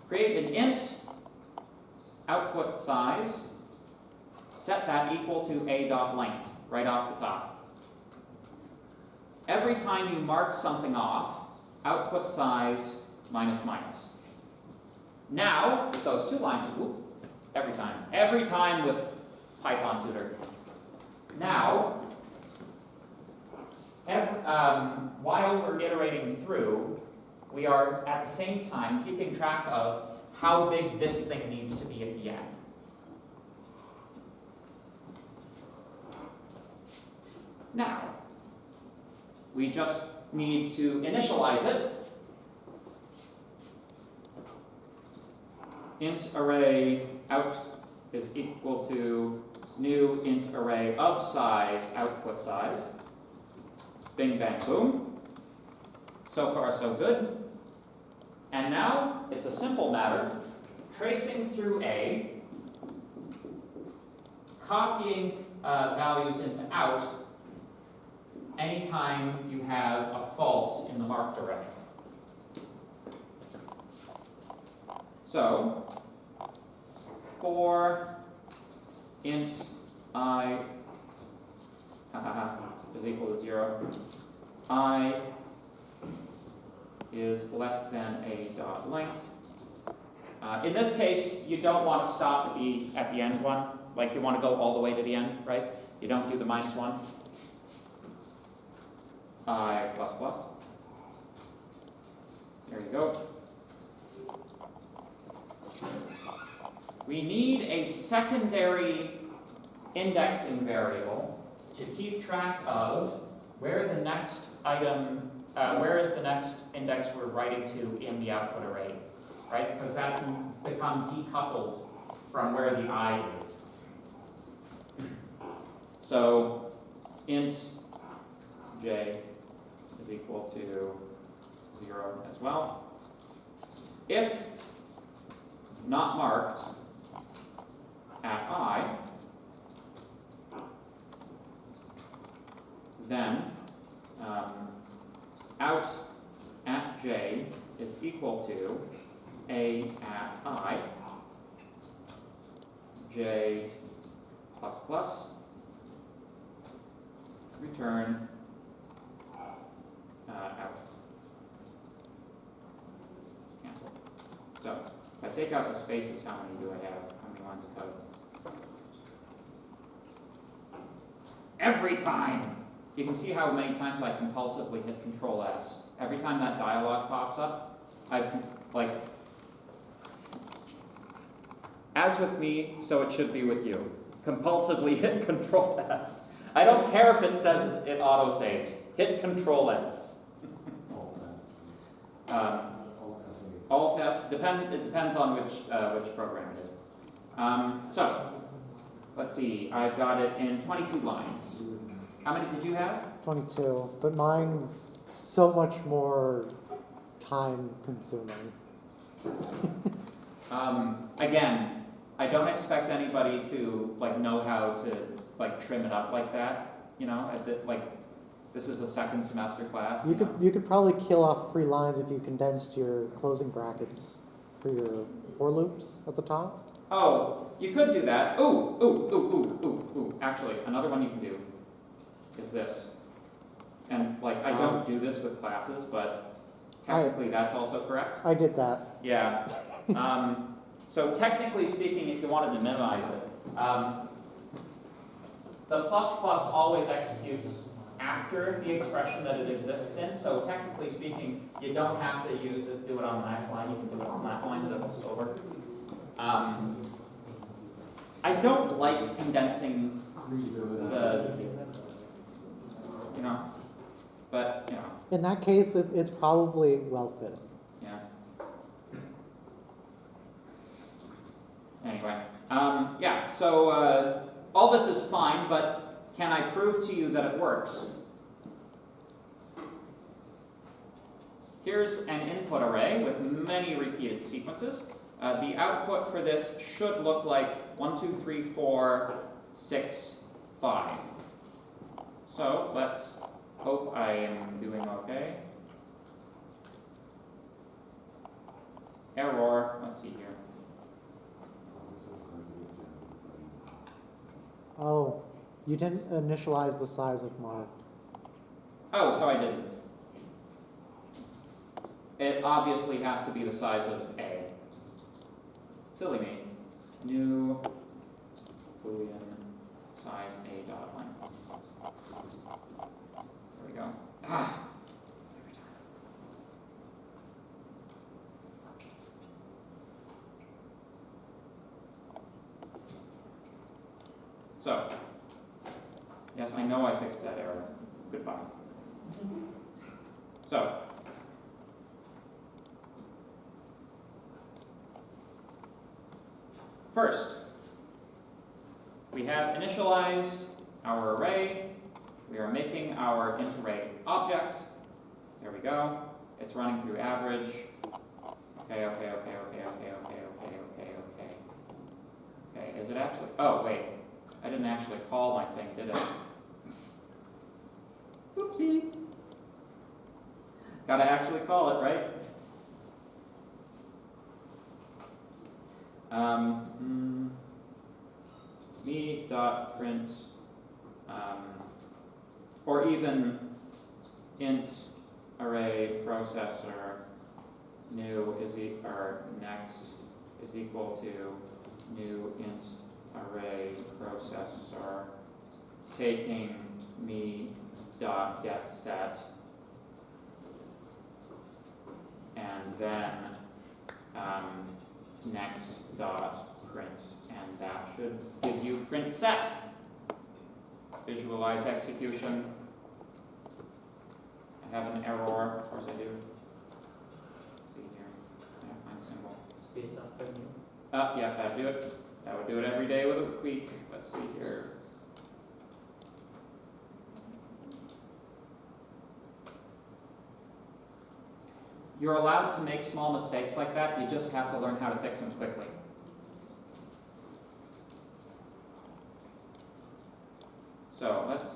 create an int output size, set that equal to a.length right off the top. Every time you mark something off, output size minus minus. Now, with those two lines, every time with Python tutor. Now, while we're iterating through, we are at the same time keeping track of how big this thing needs to be at the end. Now, we just need to initialize it. Int array out is equal to new int array of size, output size. Bing, bang, boom. So far, so good. And now, it's a simple matter, tracing through A, copying values into out anytime you have a false in the marked array. So, for int I is equal to 0, I is less than a.length. In this case, you don't want to stop at the end one, like you want to go all the way to the end, right? You don't do the -1. I plus plus. There you go. We need a secondary indexing variable to keep track of where the next item, where is the next index we're writing to in the output array, right? Because that's become decoupled from where the I is. So int j is equal to 0 as well. If not marked at I, then out at j is equal to a at I, j plus plus, return out. Cancel. So if I take out the spaces, how many do I have? How many lines of code? Every time. You can see how many times I compulsively hit Control S. Every time that dialog pops up, as with me, so it should be with you. Compulsively hit Control S. I don't care if it says it auto-saves. Hit Control S. Alt S, it depends on which program it is. So, let's see, I've got it in 22 lines. How many did you have? 22, but mine's so much more time consuming. Again, I don't expect anybody to know how to trim it up like that. You know, this is a second semester class. You could probably kill off 3 lines if you condensed your closing brackets for your for loops at the top. Oh, you could do that. Ooh. Actually, another one you can do is this. And I don't do this with classes, but technically that's also correct. I did that. Yeah. So technically speaking, if you wanted to minimize it, the plus plus always executes after the expression that it exists in. So technically speaking, you don't have to do it on the next line. You can do it on that line that it's over. I don't like condensing but In that case, it's probably well fitted. yeah. Anyway, yeah, so all this is fine, but can I prove to you that it works? Here's an input array with many repeated sequences. The output for this should look like 1, 2, 3, 4, 6, 5. So let's hope I am doing okay. Error, let's see here. Oh, you didn't initialize the size of marked. Oh, so I didn't. It obviously has to be the size of A. Silly me. New Boolean size A dot length. There we go. Ah. So, yes, I know I fixed that error. Goodbye. So, first, we have initialized our array. We are making our int array object. There we go. It's running through average. Okay. Okay, is it actually? Oh, wait. I didn't actually call my thing, did I? Oopsie. Gotta actually call it, right? Me.print, or even int array processor new is or next is equal to new int array processor taking me dot get set and then next dot print, and that should give you print set. Visualize execution. I have an error, of course I do. Let's see here, I have my symbol. Space up and you. Yeah, that'd do it. That would do it every day with a tweak. Let's see here. You're allowed to make small mistakes like that, you just have to learn how to fix them quickly. So let's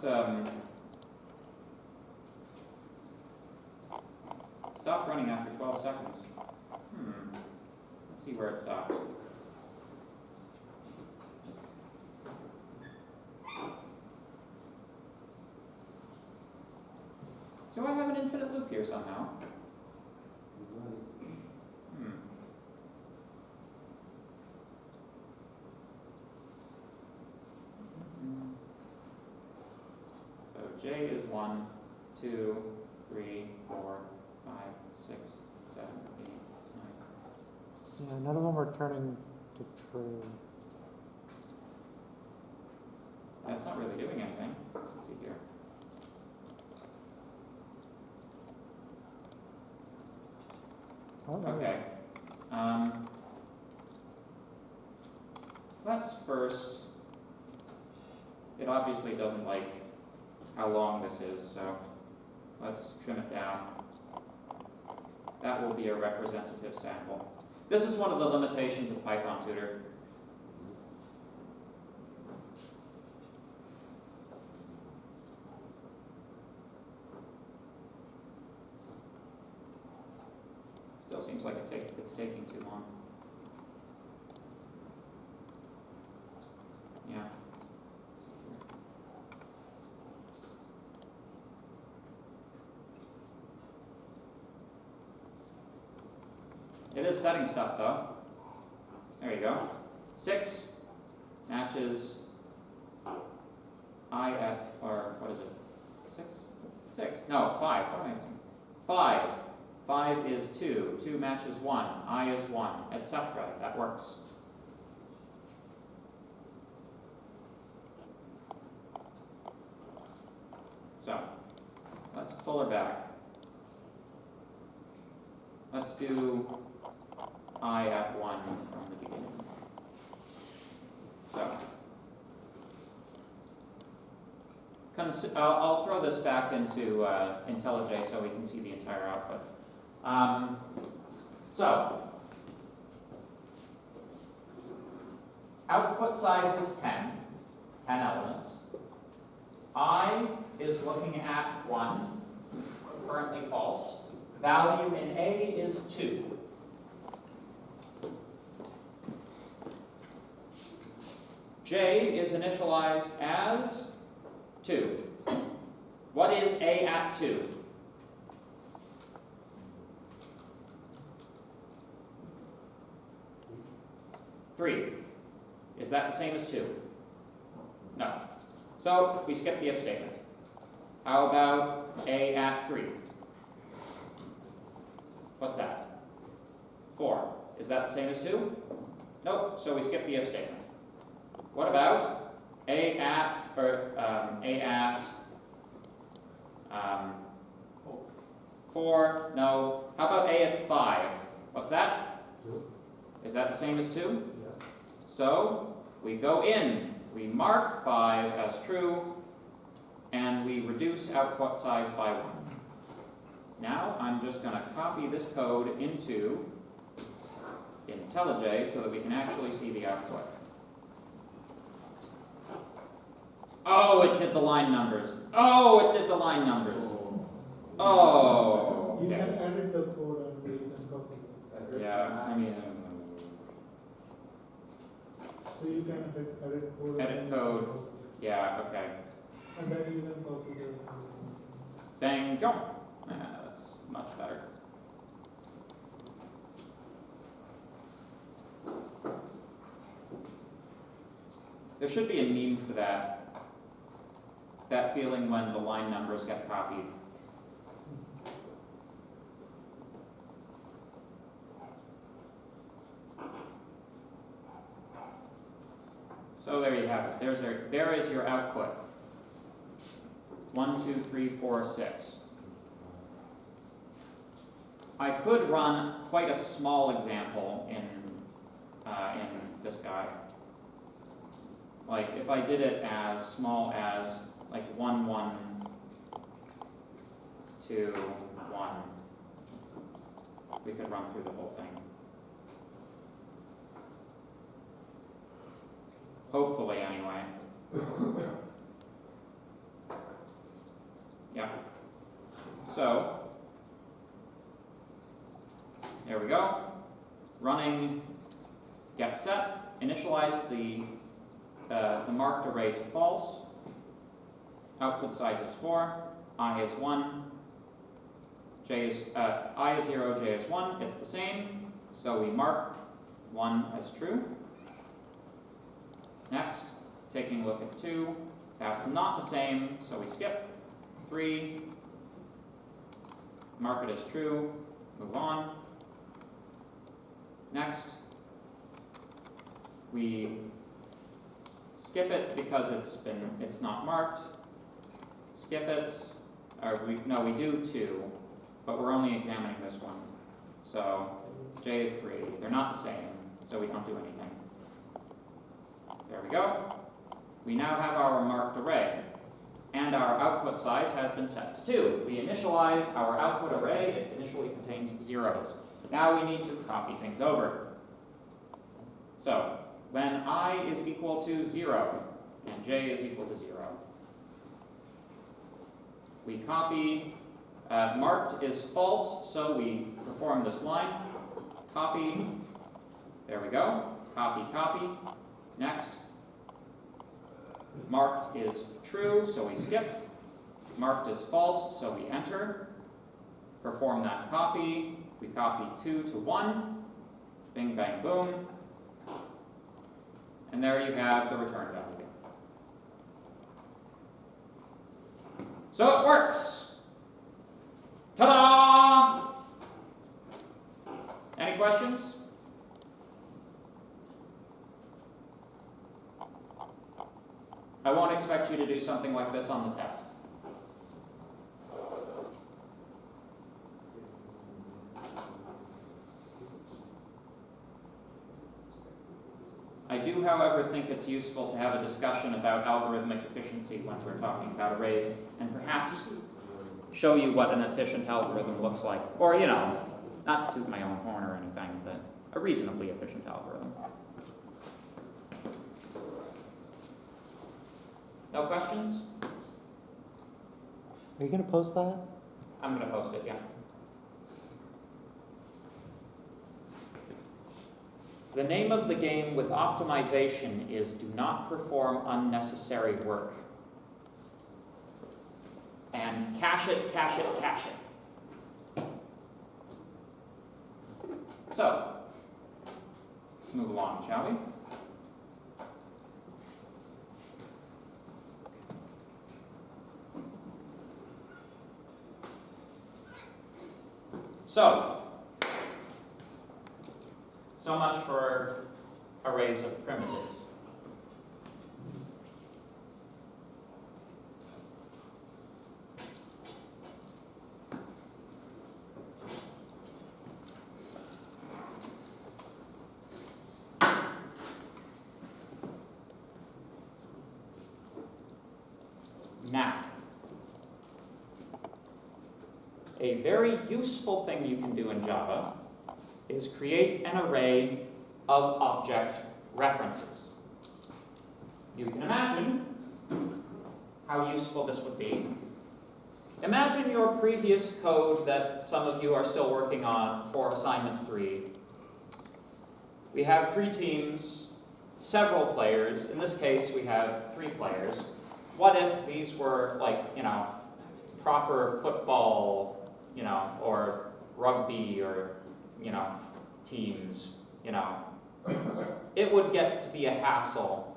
stop running after 12 seconds. Let's see where it stopped. Do I have an infinite loop here somehow? So J is 1, 2, 3, 4, 5, 6, 7, 8, 9. Yeah, none of them are turning to true. That's not really doing anything. Let's see here. Oh, there we Okay. Let's first, it obviously doesn't like how long this is, so let's trim it down. That will be a representative sample. This is one of the limitations of Python Tutor. Still seems like it's taking too long. Yeah. It is setting stuff though. There you go. 6 matches I at, or what is it? 6? 6. No, 5. What am I missing? 5. 5 is 2. 2 matches 1. I is 1, etc. That works. So, let's pull her back. Let's do I at 1 from the beginning. So, I'll throw this back into IntelliJ so we can see the entire output. So, output size is 10 elements. I is looking at 1, currently false. Value in A is 2. J is initialized as 2. What is A at 2? Three. Is that the same as 2? No. So we skip the if statement. How about A at 3? What's that? 4. Is that the same as 2? Nope. So we skip the if statement. What about A at, A at 4? No. How about A at 5? What's that? 2. Is that the same as 2? So we go in, we mark 5 as true, and we reduce output size by 1. Now I'm just going to copy this code into IntelliJ so that we can actually see the output. Oh, it did the line numbers. Oh, it did the line numbers. Oh. You Okay. can edit the code and we can copy it. Yeah, I mean, So you can edit code. Edit code. yeah, okay. And then you can copy the. Thank you. That's much better. There should be a meme for that. That feeling when the line numbers get copied. So there you have it. There is your output. 1, 2, 3, 4, 6. I could run quite a small example in this guy. Like if I did it as small as like 1, 1, 2, 1, we could run through the whole thing. Hopefully, anyway. Yeah. So, there we go. Running get set, initialize the marked array to false. Output size is 4, I is 1, I is 0, j is 1. It's the same, so we mark 1 as true. Next, taking a look at 2, that's not the same, so we skip. 3, mark it as true, move on. Next, we skip it because it's not marked. Skip it, or we do 2, but we're only examining this one. So j is 3, they're not the same, so we don't do anything. There we go. We now have our marked array, and our output size has been set to 2. We initialize our output array, it initially contains zeros. Now we need to copy things over. So, when I is equal to 0, and j is equal to 0, we copy, marked is false, so we perform this line, copy, there we go, copy, copy. Next, marked is true, so we skip. Marked is false, so we enter. Perform that copy. We copy 2 to 1. Bing, bang, boom. And there you have the return value. So it works. Ta-da! Any questions? I won't expect you to do something like this on the test. I do, however, think it's useful to have a discussion about algorithmic efficiency when we're talking about arrays, and perhaps show you what an efficient algorithm looks like. Or, you know, not to toot my own horn or anything, but a reasonably efficient algorithm. No questions? Are you gonna post that? I'm gonna post it, yeah. The name of the game with optimization is do not perform unnecessary work. And cache it, cache it, cache it. So, let's move along, shall we? So much for arrays of primitives. Now, a very useful thing you can do in Java is create an array of object references. You can imagine how useful this would be. Imagine your previous code that some of you are still working on for assignment 3. We have 3 teams, several players. In this case, we have 3 players. What if these were like, proper football, or rugby or, teams, It would get to be a hassle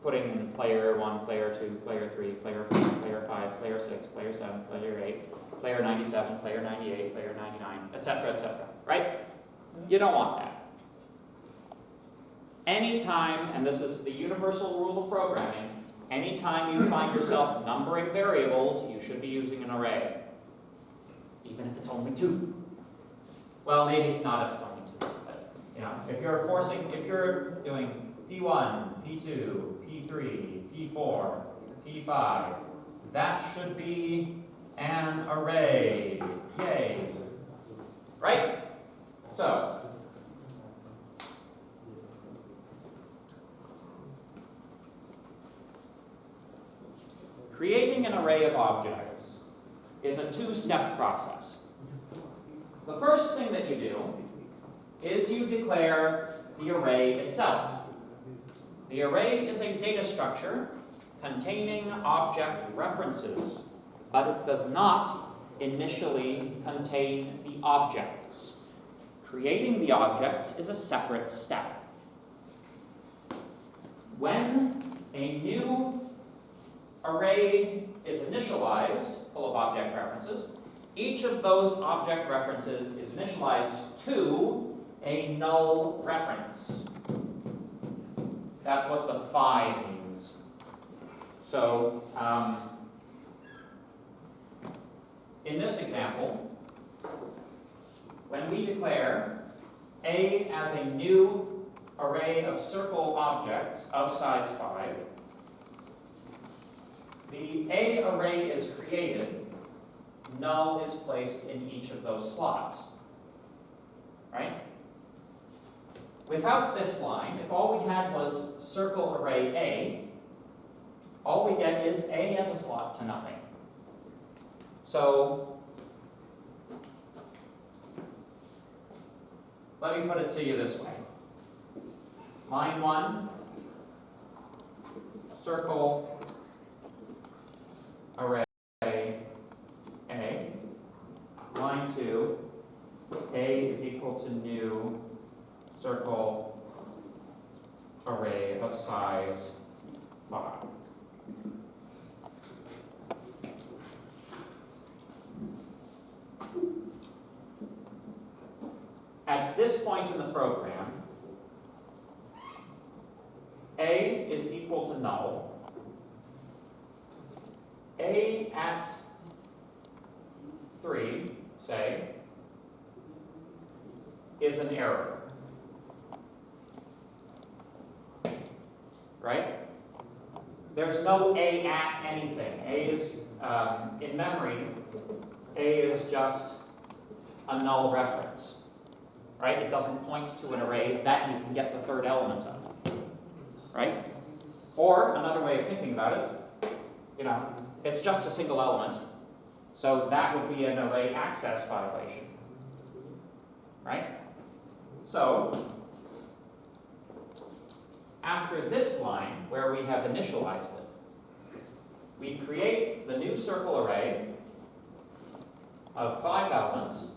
putting player 1, player 2, player 3, player 4, player 5, player 6, player 7, player 8, player 97, player 98, player 99, etc., right? You don't want that. Anytime, and this is the universal rule of programming, anytime you find yourself numbering variables, you should be using an array. Even if it's only 2. Well, maybe not if it's only 2, but if you're doing P1, P2, P3, P4, P5, that should be an array. Yay. Right? So, creating an array of objects is a 2-step process. The first thing that you do is you declare the array itself. The array is a data structure containing object references, but it does not initially contain the objects. Creating the objects is a separate step. When a new array is initialized, full of object references, each of those object references is initialized to a null reference. That's what the phi means. So, in this example, when we declare A as a new array of circle objects of size 5, the A array is created, null is placed in each of those slots, right? Without this line, if all we had was circle array A, all we get is A as a slot to nothing. So, let me put it to you this way. Line 1, circle array A. Line 2, A is equal to new circle array of size 5. At this point in the program, A is equal to null. A at 3, say, is an error. Right? There's no A at anything. A is, in memory, A is just a null reference. Right? It doesn't point to an array that you can get the third element of. Right? Or, another way of thinking about it, It's just a single element. So that would be an array access violation. Right? So, after this line, where we have initialized it, we create the new circle array of 5 elements,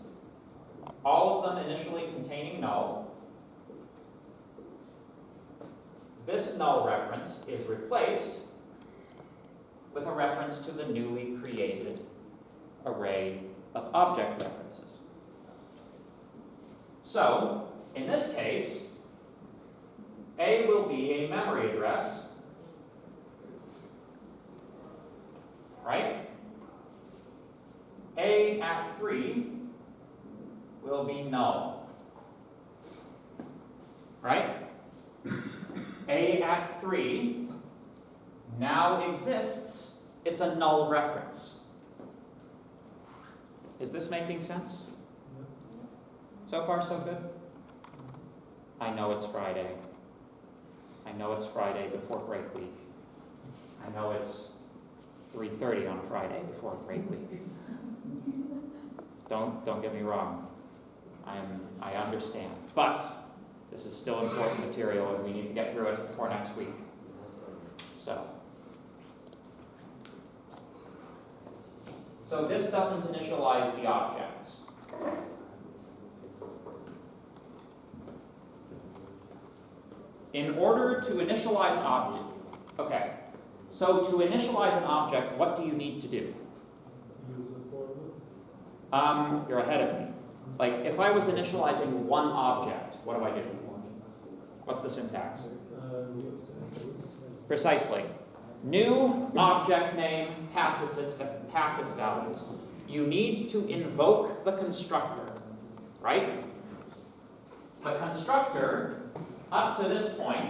all of them initially containing null. This null reference is replaced with a reference to the newly created array of object references. So, in this case, A will be a memory address, right? A at 3 will be null, right? A at 3 now exists. It's a null reference. Is this making sense? So far, so good? I know it's Friday. I know it's Friday before break week. I know it's 3:30 on a Friday before break week. Don't get me wrong. I understand. But this is still important material and we need to get through it before next week. So this doesn't initialize the objects. In order to initialize an object, okay, so to initialize an object, what do you need to do? Use a for loop. You're ahead of me. Like, if I was initializing one object, what do I do? What's the syntax? Precisely. New object name passes its values. You need to invoke the constructor, right? The constructor, up to this point,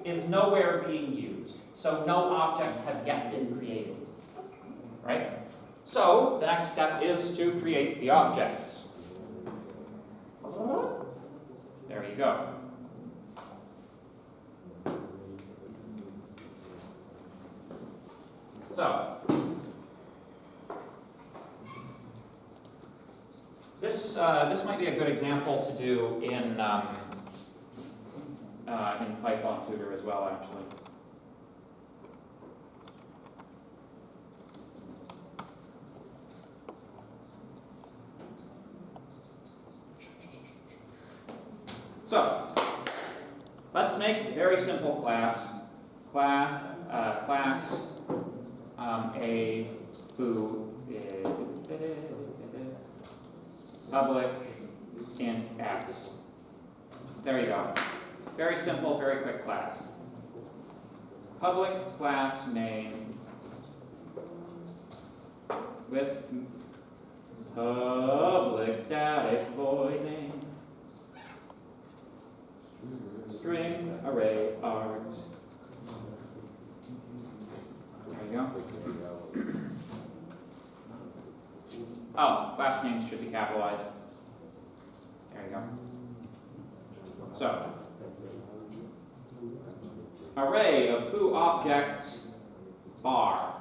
is nowhere being used. So no objects have yet been created, right? So the next step is to create the objects. There you go. So, this might be a good example to do in Python Tutor as well, actually. So, let's make a very simple class. Class a foo public int x. There you go. Very simple, very quick class. Public class main with public static void name. String array args. There you go. Oh, class names should be capitalized. There you go. So, array of foo objects bar.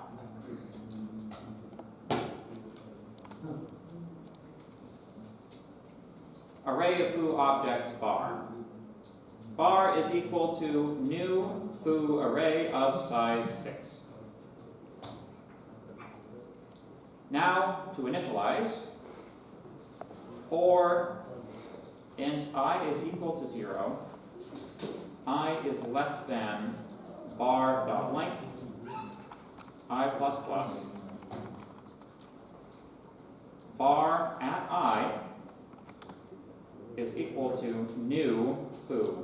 Array of foo objects bar. Bar is equal to new foo array of size 6. Now, to initialize, for int I is equal to 0, I is less than bar.length, I plus plus, bar at I is equal to new foo.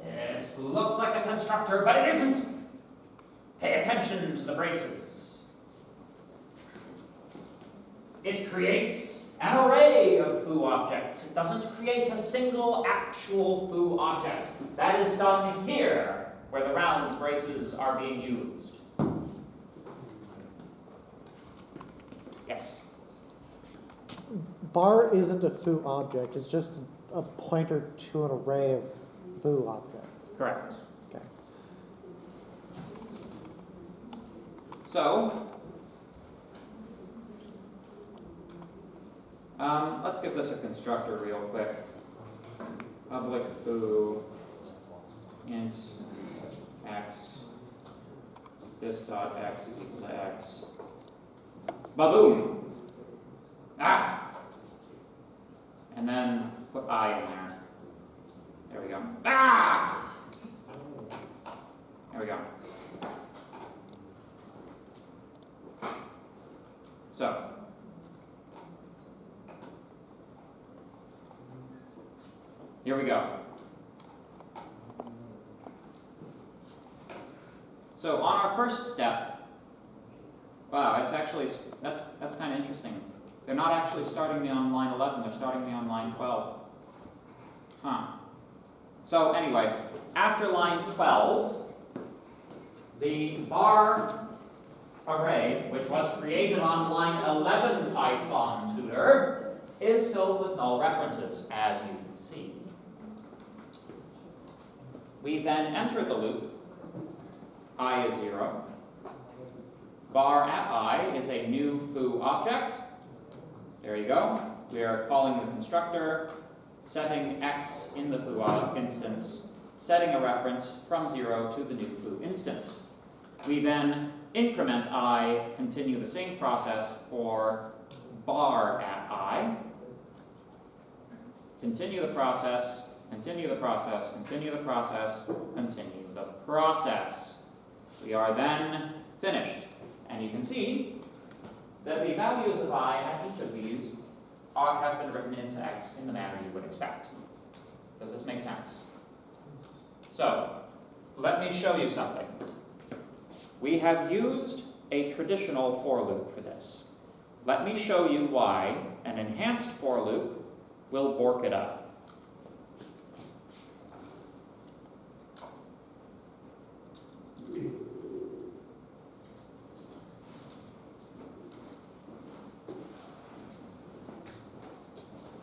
This looks like a constructor, but it isn't. Pay attention to the braces. It creates an array of foo objects. It doesn't create a single actual foo object. That is done here where the round braces are being used. Yes? Bar isn't a foo object, it's just a pointer to an array of foo objects. Correct. Okay. So, let's give this a constructor real quick. Public foo int x, this dot x is equal to x. Ba-boom! Ah! And then put I in there. There we go. Ah! There we go. So, here we go. So on our first step, wow, it's actually, that's kind of interesting. They're not actually starting me on line 11, they're starting me on line 12. Huh. So anyway, after line 12, the bar array, which was created on line 11 Python tutor, is filled with null references, as you can see. We then enter the loop. I is 0. Bar at I is a new foo object. There you go. We are calling the constructor, setting x in the foo instance, setting a reference from 0 to the new foo instance. We then increment I, continue the same process for bar at I. Continue the process, continue the process, continue the process, continue the process. We are then finished. And you can see that the values of I at each of these have been written into x in the manner you would expect. Does this make sense? So, let me show you something. We have used a traditional for loop for this. Let me show you why an enhanced for loop will bork it up.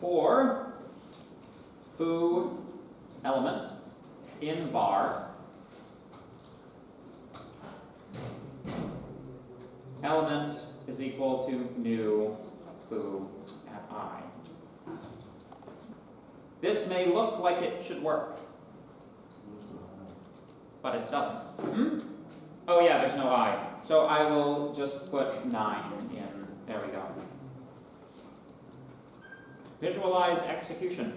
For foo element in bar, element is equal to new foo at I. This may look like it should work, but it doesn't. Oh yeah, there's no I. So I will just put 9 in. There we go. Visualize execution.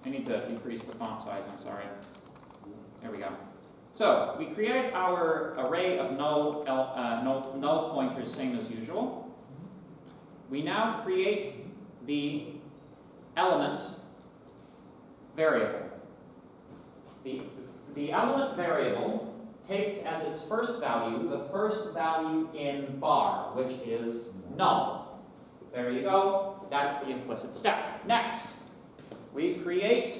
I need to increase the font size, I'm sorry. There we go. So, we create our array of null pointers, same as usual. We now create the element variable. The element variable takes as its first value the first value in bar, which is null. There you go. That's the implicit step. Next, we create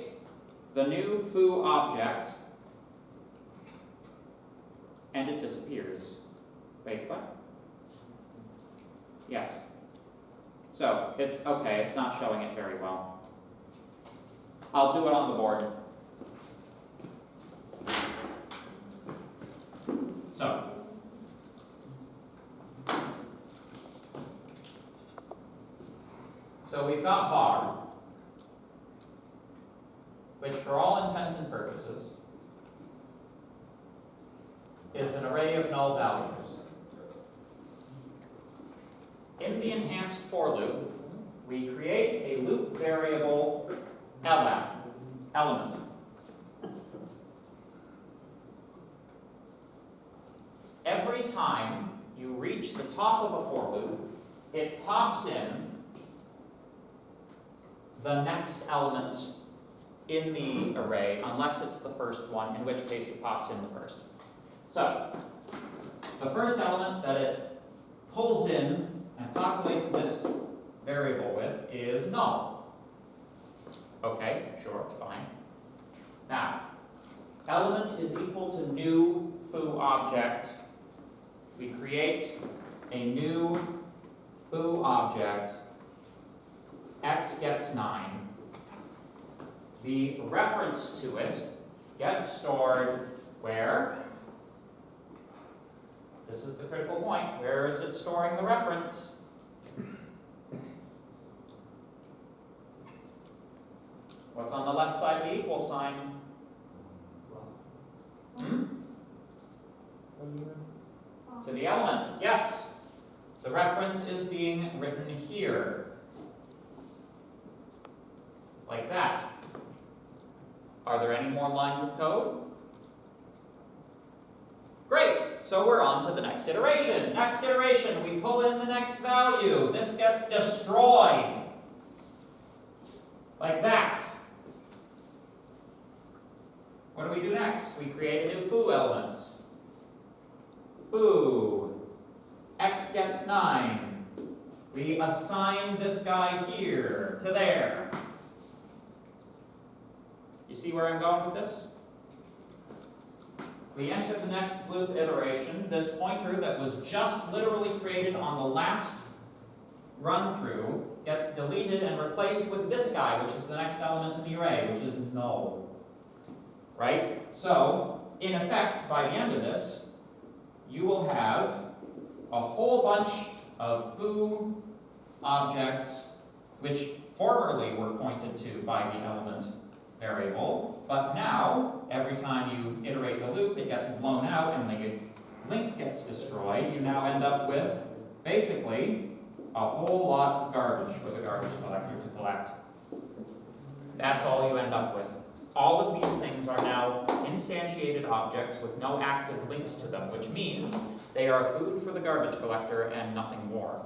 the new foo object, and it disappears. Wait, what? Yes. So, it's okay, it's not showing it very well. I'll do it on the board. So we've got bar, which for all intents and purposes is an array of null values. In the enhanced for loop, we create a loop variable element. Every time you reach the top of a for loop, it pops in the next element in the array, unless it's the first one, in which case it pops in the first. So, the first element that it pulls in and populates this variable with is null. Okay, sure, fine. Now, element is equal to new foo object. We create a new foo object. X gets 9. The reference to it gets stored where? This is the critical point. Where is it storing the reference? What's on the left side of the equal sign? Hmm? To the element, yes. The reference is being written here. Like that. Are there any more lines of code? Great, so we're on to the next iteration. Next iteration, we pull in the next value. This gets destroyed. Like that. What do we do next? We create a new foo element. Foo. X gets 9. We assign this guy here to there. You see where I'm going with this? We enter the next loop iteration. This pointer that was just literally created on the last run through gets deleted and replaced with this guy, which is the next element in the array, which is null. Right? So, in effect, by the end of this, you will have a whole bunch of foo objects which formerly were pointed to by the element variable, but now, every time you iterate the loop, it gets blown out and the link gets destroyed. You now end up with, basically, a whole lot of garbage for the garbage collector to collect. That's all you end up with. All of these things are now instantiated objects with no active links to them, which means they are food for the garbage collector and nothing more.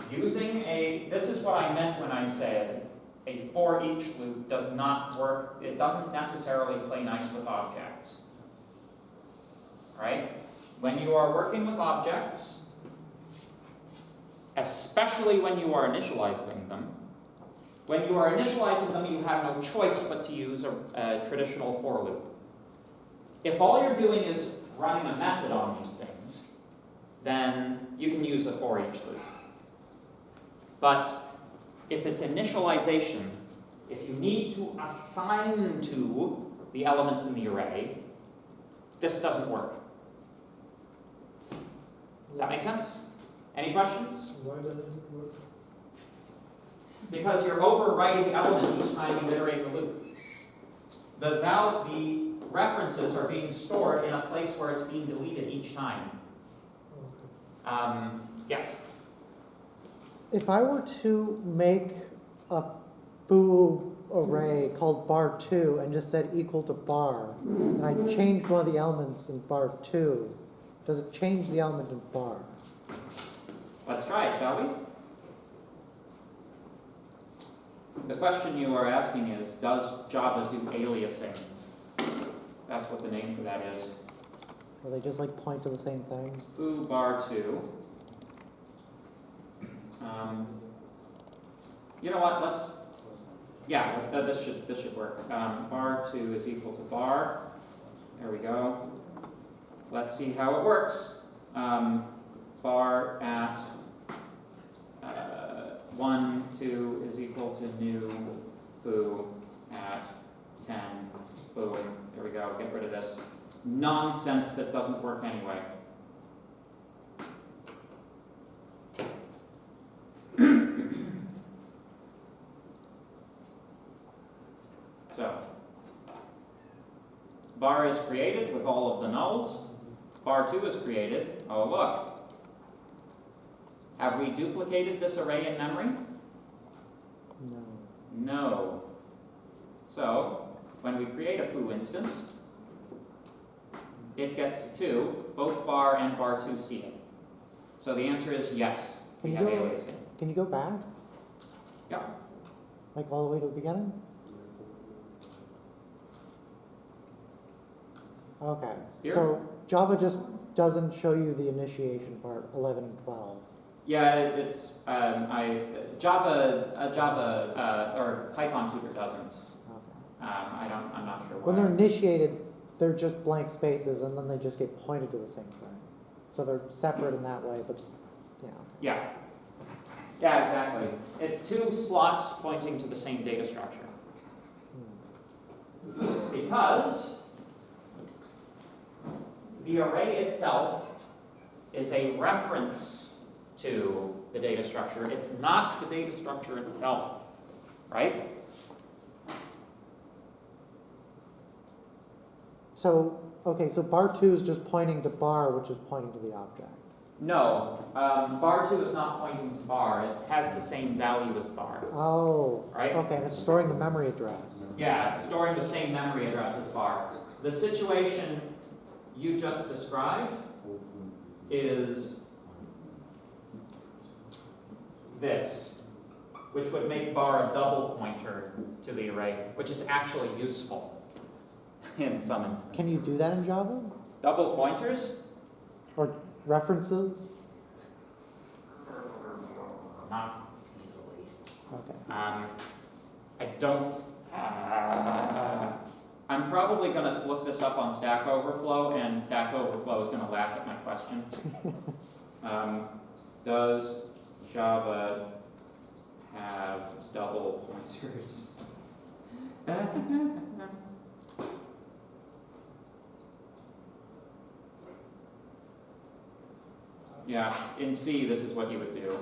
This is what I meant when I said a for each loop does not work, it doesn't necessarily play nice with objects. Right? When you are working with objects, especially when you are initializing them, you have no choice but to use a traditional for loop. If all you're doing is running a method on these things, then you can use a for each loop. But if it's initialization, if you need to assign to the elements in the array, this doesn't work. Does that make sense? Any questions? Why doesn't it work? Because you're overwriting element each time you iterate the loop. The references are being stored in a place where it's being deleted each time. Yes? If I were to make a foo array called bar2 and just said equal to bar, and I changed one of the elements in bar2, does it change the element in bar? Let's try it, shall we? The question you are asking is, does Java do aliasing? That's what the name for that is. Or they just like point to the same thing? Foo bar2. You know what? This should work. Bar2 is equal to bar. There we go. Let's see how it works. Bar at 1, 2 is equal to new foo at 10. Boom. There we go. Get rid of this nonsense that doesn't work anyway. So, bar is created with all of the nulls. Bar2 is created. Oh, look. Have we duplicated this array in memory? No. No. So, when we create a foo instance, it gets 2. Both bar and bar2 see it. So the answer is yes. We have aliasing. Can you go back? Yeah. Like all the way to the beginning? Okay. Here? So Java just doesn't show you the initiation part, 11 and 12. Yeah, it's, Java, or Python tutor doesn't. I'm not sure why. When they're initiated, they're just blank spaces and then they just get pointed to the same thing. So they're separate in that way, but, yeah. Yeah. Yeah, exactly. It's two slots pointing to the same data structure. Because the array itself is a reference to the data structure. It's not the data structure itself, right? So, okay, so bar2 is just pointing to bar, which is pointing to the object. No, bar2 is not pointing to bar. It has the same value as bar, Oh, right? okay, and it's storing the memory address. Yeah, it's storing the same memory address as bar. The situation you just described is this, which would make bar a double pointer to the array, which is actually useful in some instances. Can you do that in Java? Double pointers? Or references? Not easily. Okay. I don't. I'm probably going to look this up on Stack Overflow, and Stack Overflow is going to laugh at my question. Does Java have double pointers? Yeah, in C, this is what you would do.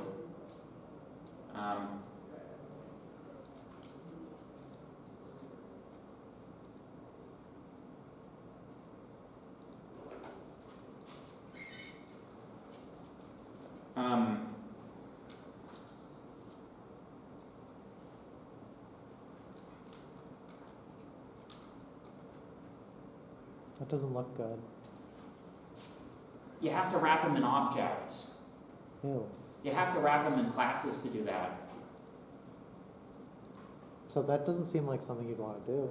That doesn't look good. You have to wrap them in objects. Ew. You have to wrap them in classes to do that. So that doesn't seem like something you'd want to do.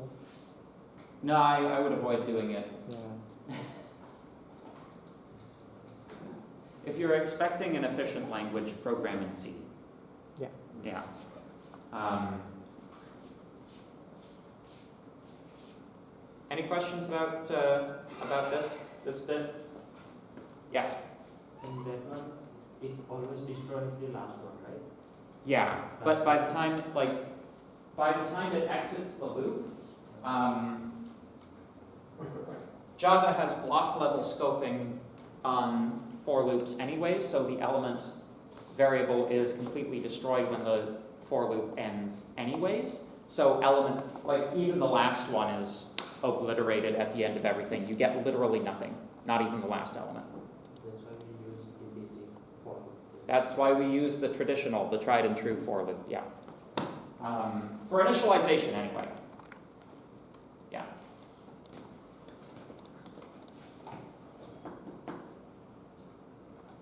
No, I would avoid doing it. Yeah. If you're expecting an efficient language, program in C. Yeah. Yeah. Any questions about this bit? Yes. And that one, it always destroys the last one, right? Yeah, but by the time it exits the loop, Java has block level scoping on for loops anyways, so the element variable is completely destroyed when the for loop ends anyways. So element, like even the last one is obliterated at the end of everything. You get literally nothing, not even the last element. That's why we use DBC for. That's why we use the traditional, the tried and true for loop, yeah. For initialization anyway. Yeah.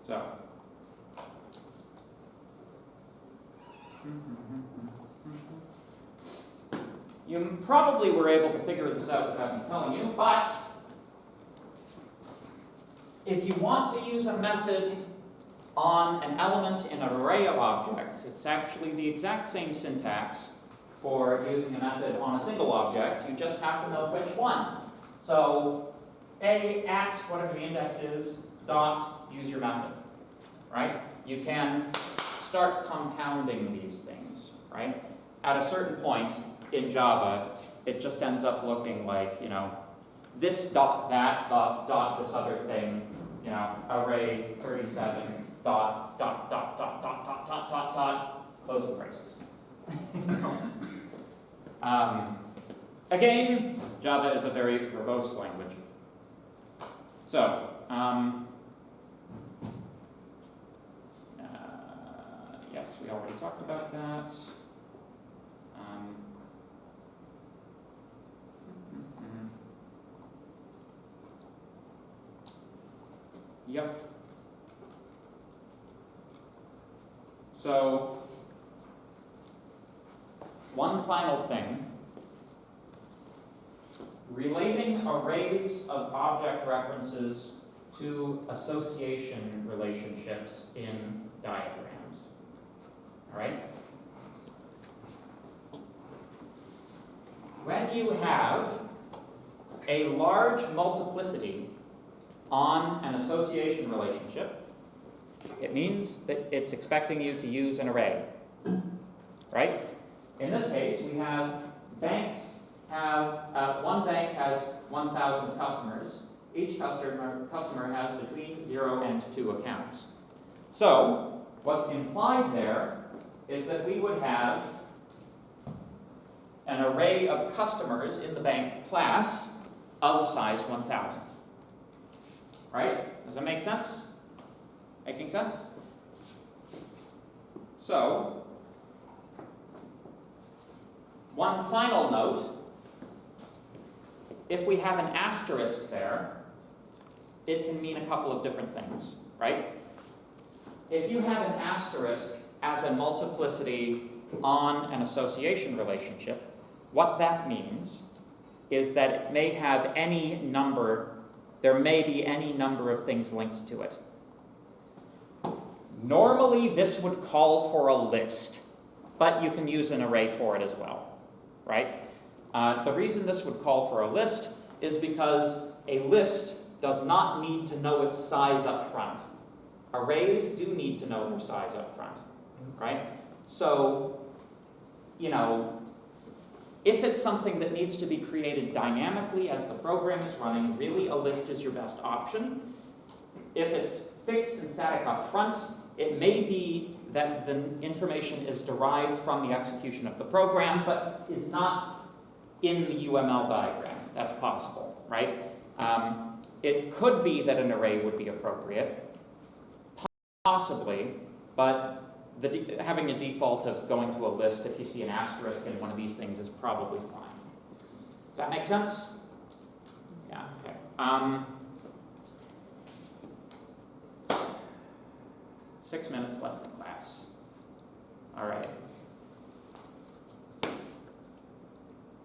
So. You probably were able to figure this out without me telling you, but if you want to use a method on an element in an array of objects, it's actually the exact same syntax for using a method on a single object. You just have to know which one. So A at whatever the index is, dot, use your method, right? You can start compounding these things, right? At a certain point in Java, it just ends up looking like, this dot that dot this other thing, array 37 dot dot dot dot dot dot dot dot dot closing braces. Again, Java is a very verbose language. So, yes, we already talked about that. Yep. So, one final thing. Relating arrays of object references to association relationships in diagrams. All right? When you have a large multiplicity on an association relationship, it means that it's expecting you to use an array, right? In this case, we have banks have, one bank has 1,000 customers. Each customer has between 0 and 2 accounts. So, what's implied there is that we would have an array of customers in the bank class of size 1,000. Right? Does that make sense? Making sense? So, one final note. If we have an asterisk there, it can mean a couple of different things, right? If you have an asterisk as a multiplicity on an association relationship, what that means is that it may have any number, there may be any number of things linked to it. Normally, this would call for a list, but you can use an array for it as well, right? The reason this would call for a list is because a list does not need to know its size up front. Arrays do need to know their size up front, right? So, you know, if it's something that needs to be created dynamically as the program is running, really a list is your best option. If it's fixed and static up front, it may be that the information is derived from the execution of the program, but is not in the UML diagram. That's possible, right? It could be that an array would be appropriate, possibly, but having a default of going to a list if you see an asterisk in one of these things is probably fine. Does that make sense? Yeah, okay. 6 minutes left in class. All right.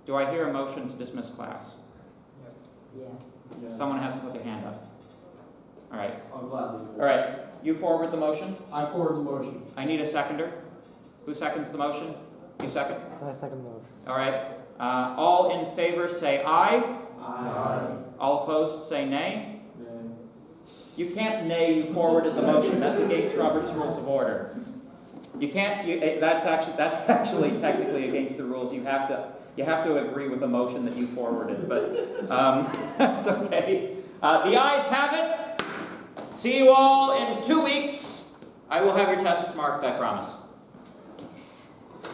Do I hear a motion to dismiss class? Yeah. Yes. Someone has to put their hand up. All right. I'll gladly do it. All right. You forward the motion. I forward the motion. I need a seconder. Who seconds the motion? You second? And I second the motion. All right. All in favor say aye. Aye. All opposed say nay. You can't nay, you forwarded the motion. That's against Robert's Rules of Order. You can't, that's actually technically against the rules. You have to agree with the motion that you forwarded, but that's okay. The ayes have it. See you all in 2 weeks. I will have your tests marked, I promise.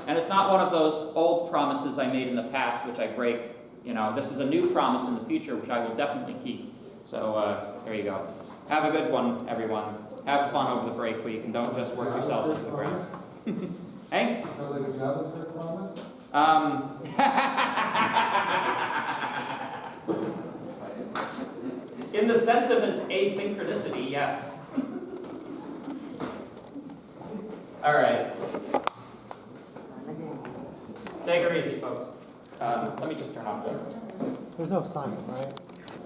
And it's not one of those old promises I made in the past, which I break. You know, this is a new promise in the future, which I will definitely keep. So there you go. Have a good one, everyone. Have fun over the break, but you can don't just work yourselves into the ground. Hey? Sounds like a JavaScript promise? In the sense of its asynchronicity, yes. All right. Take her easy, folks. Let me just turn off the... There's no sign, right?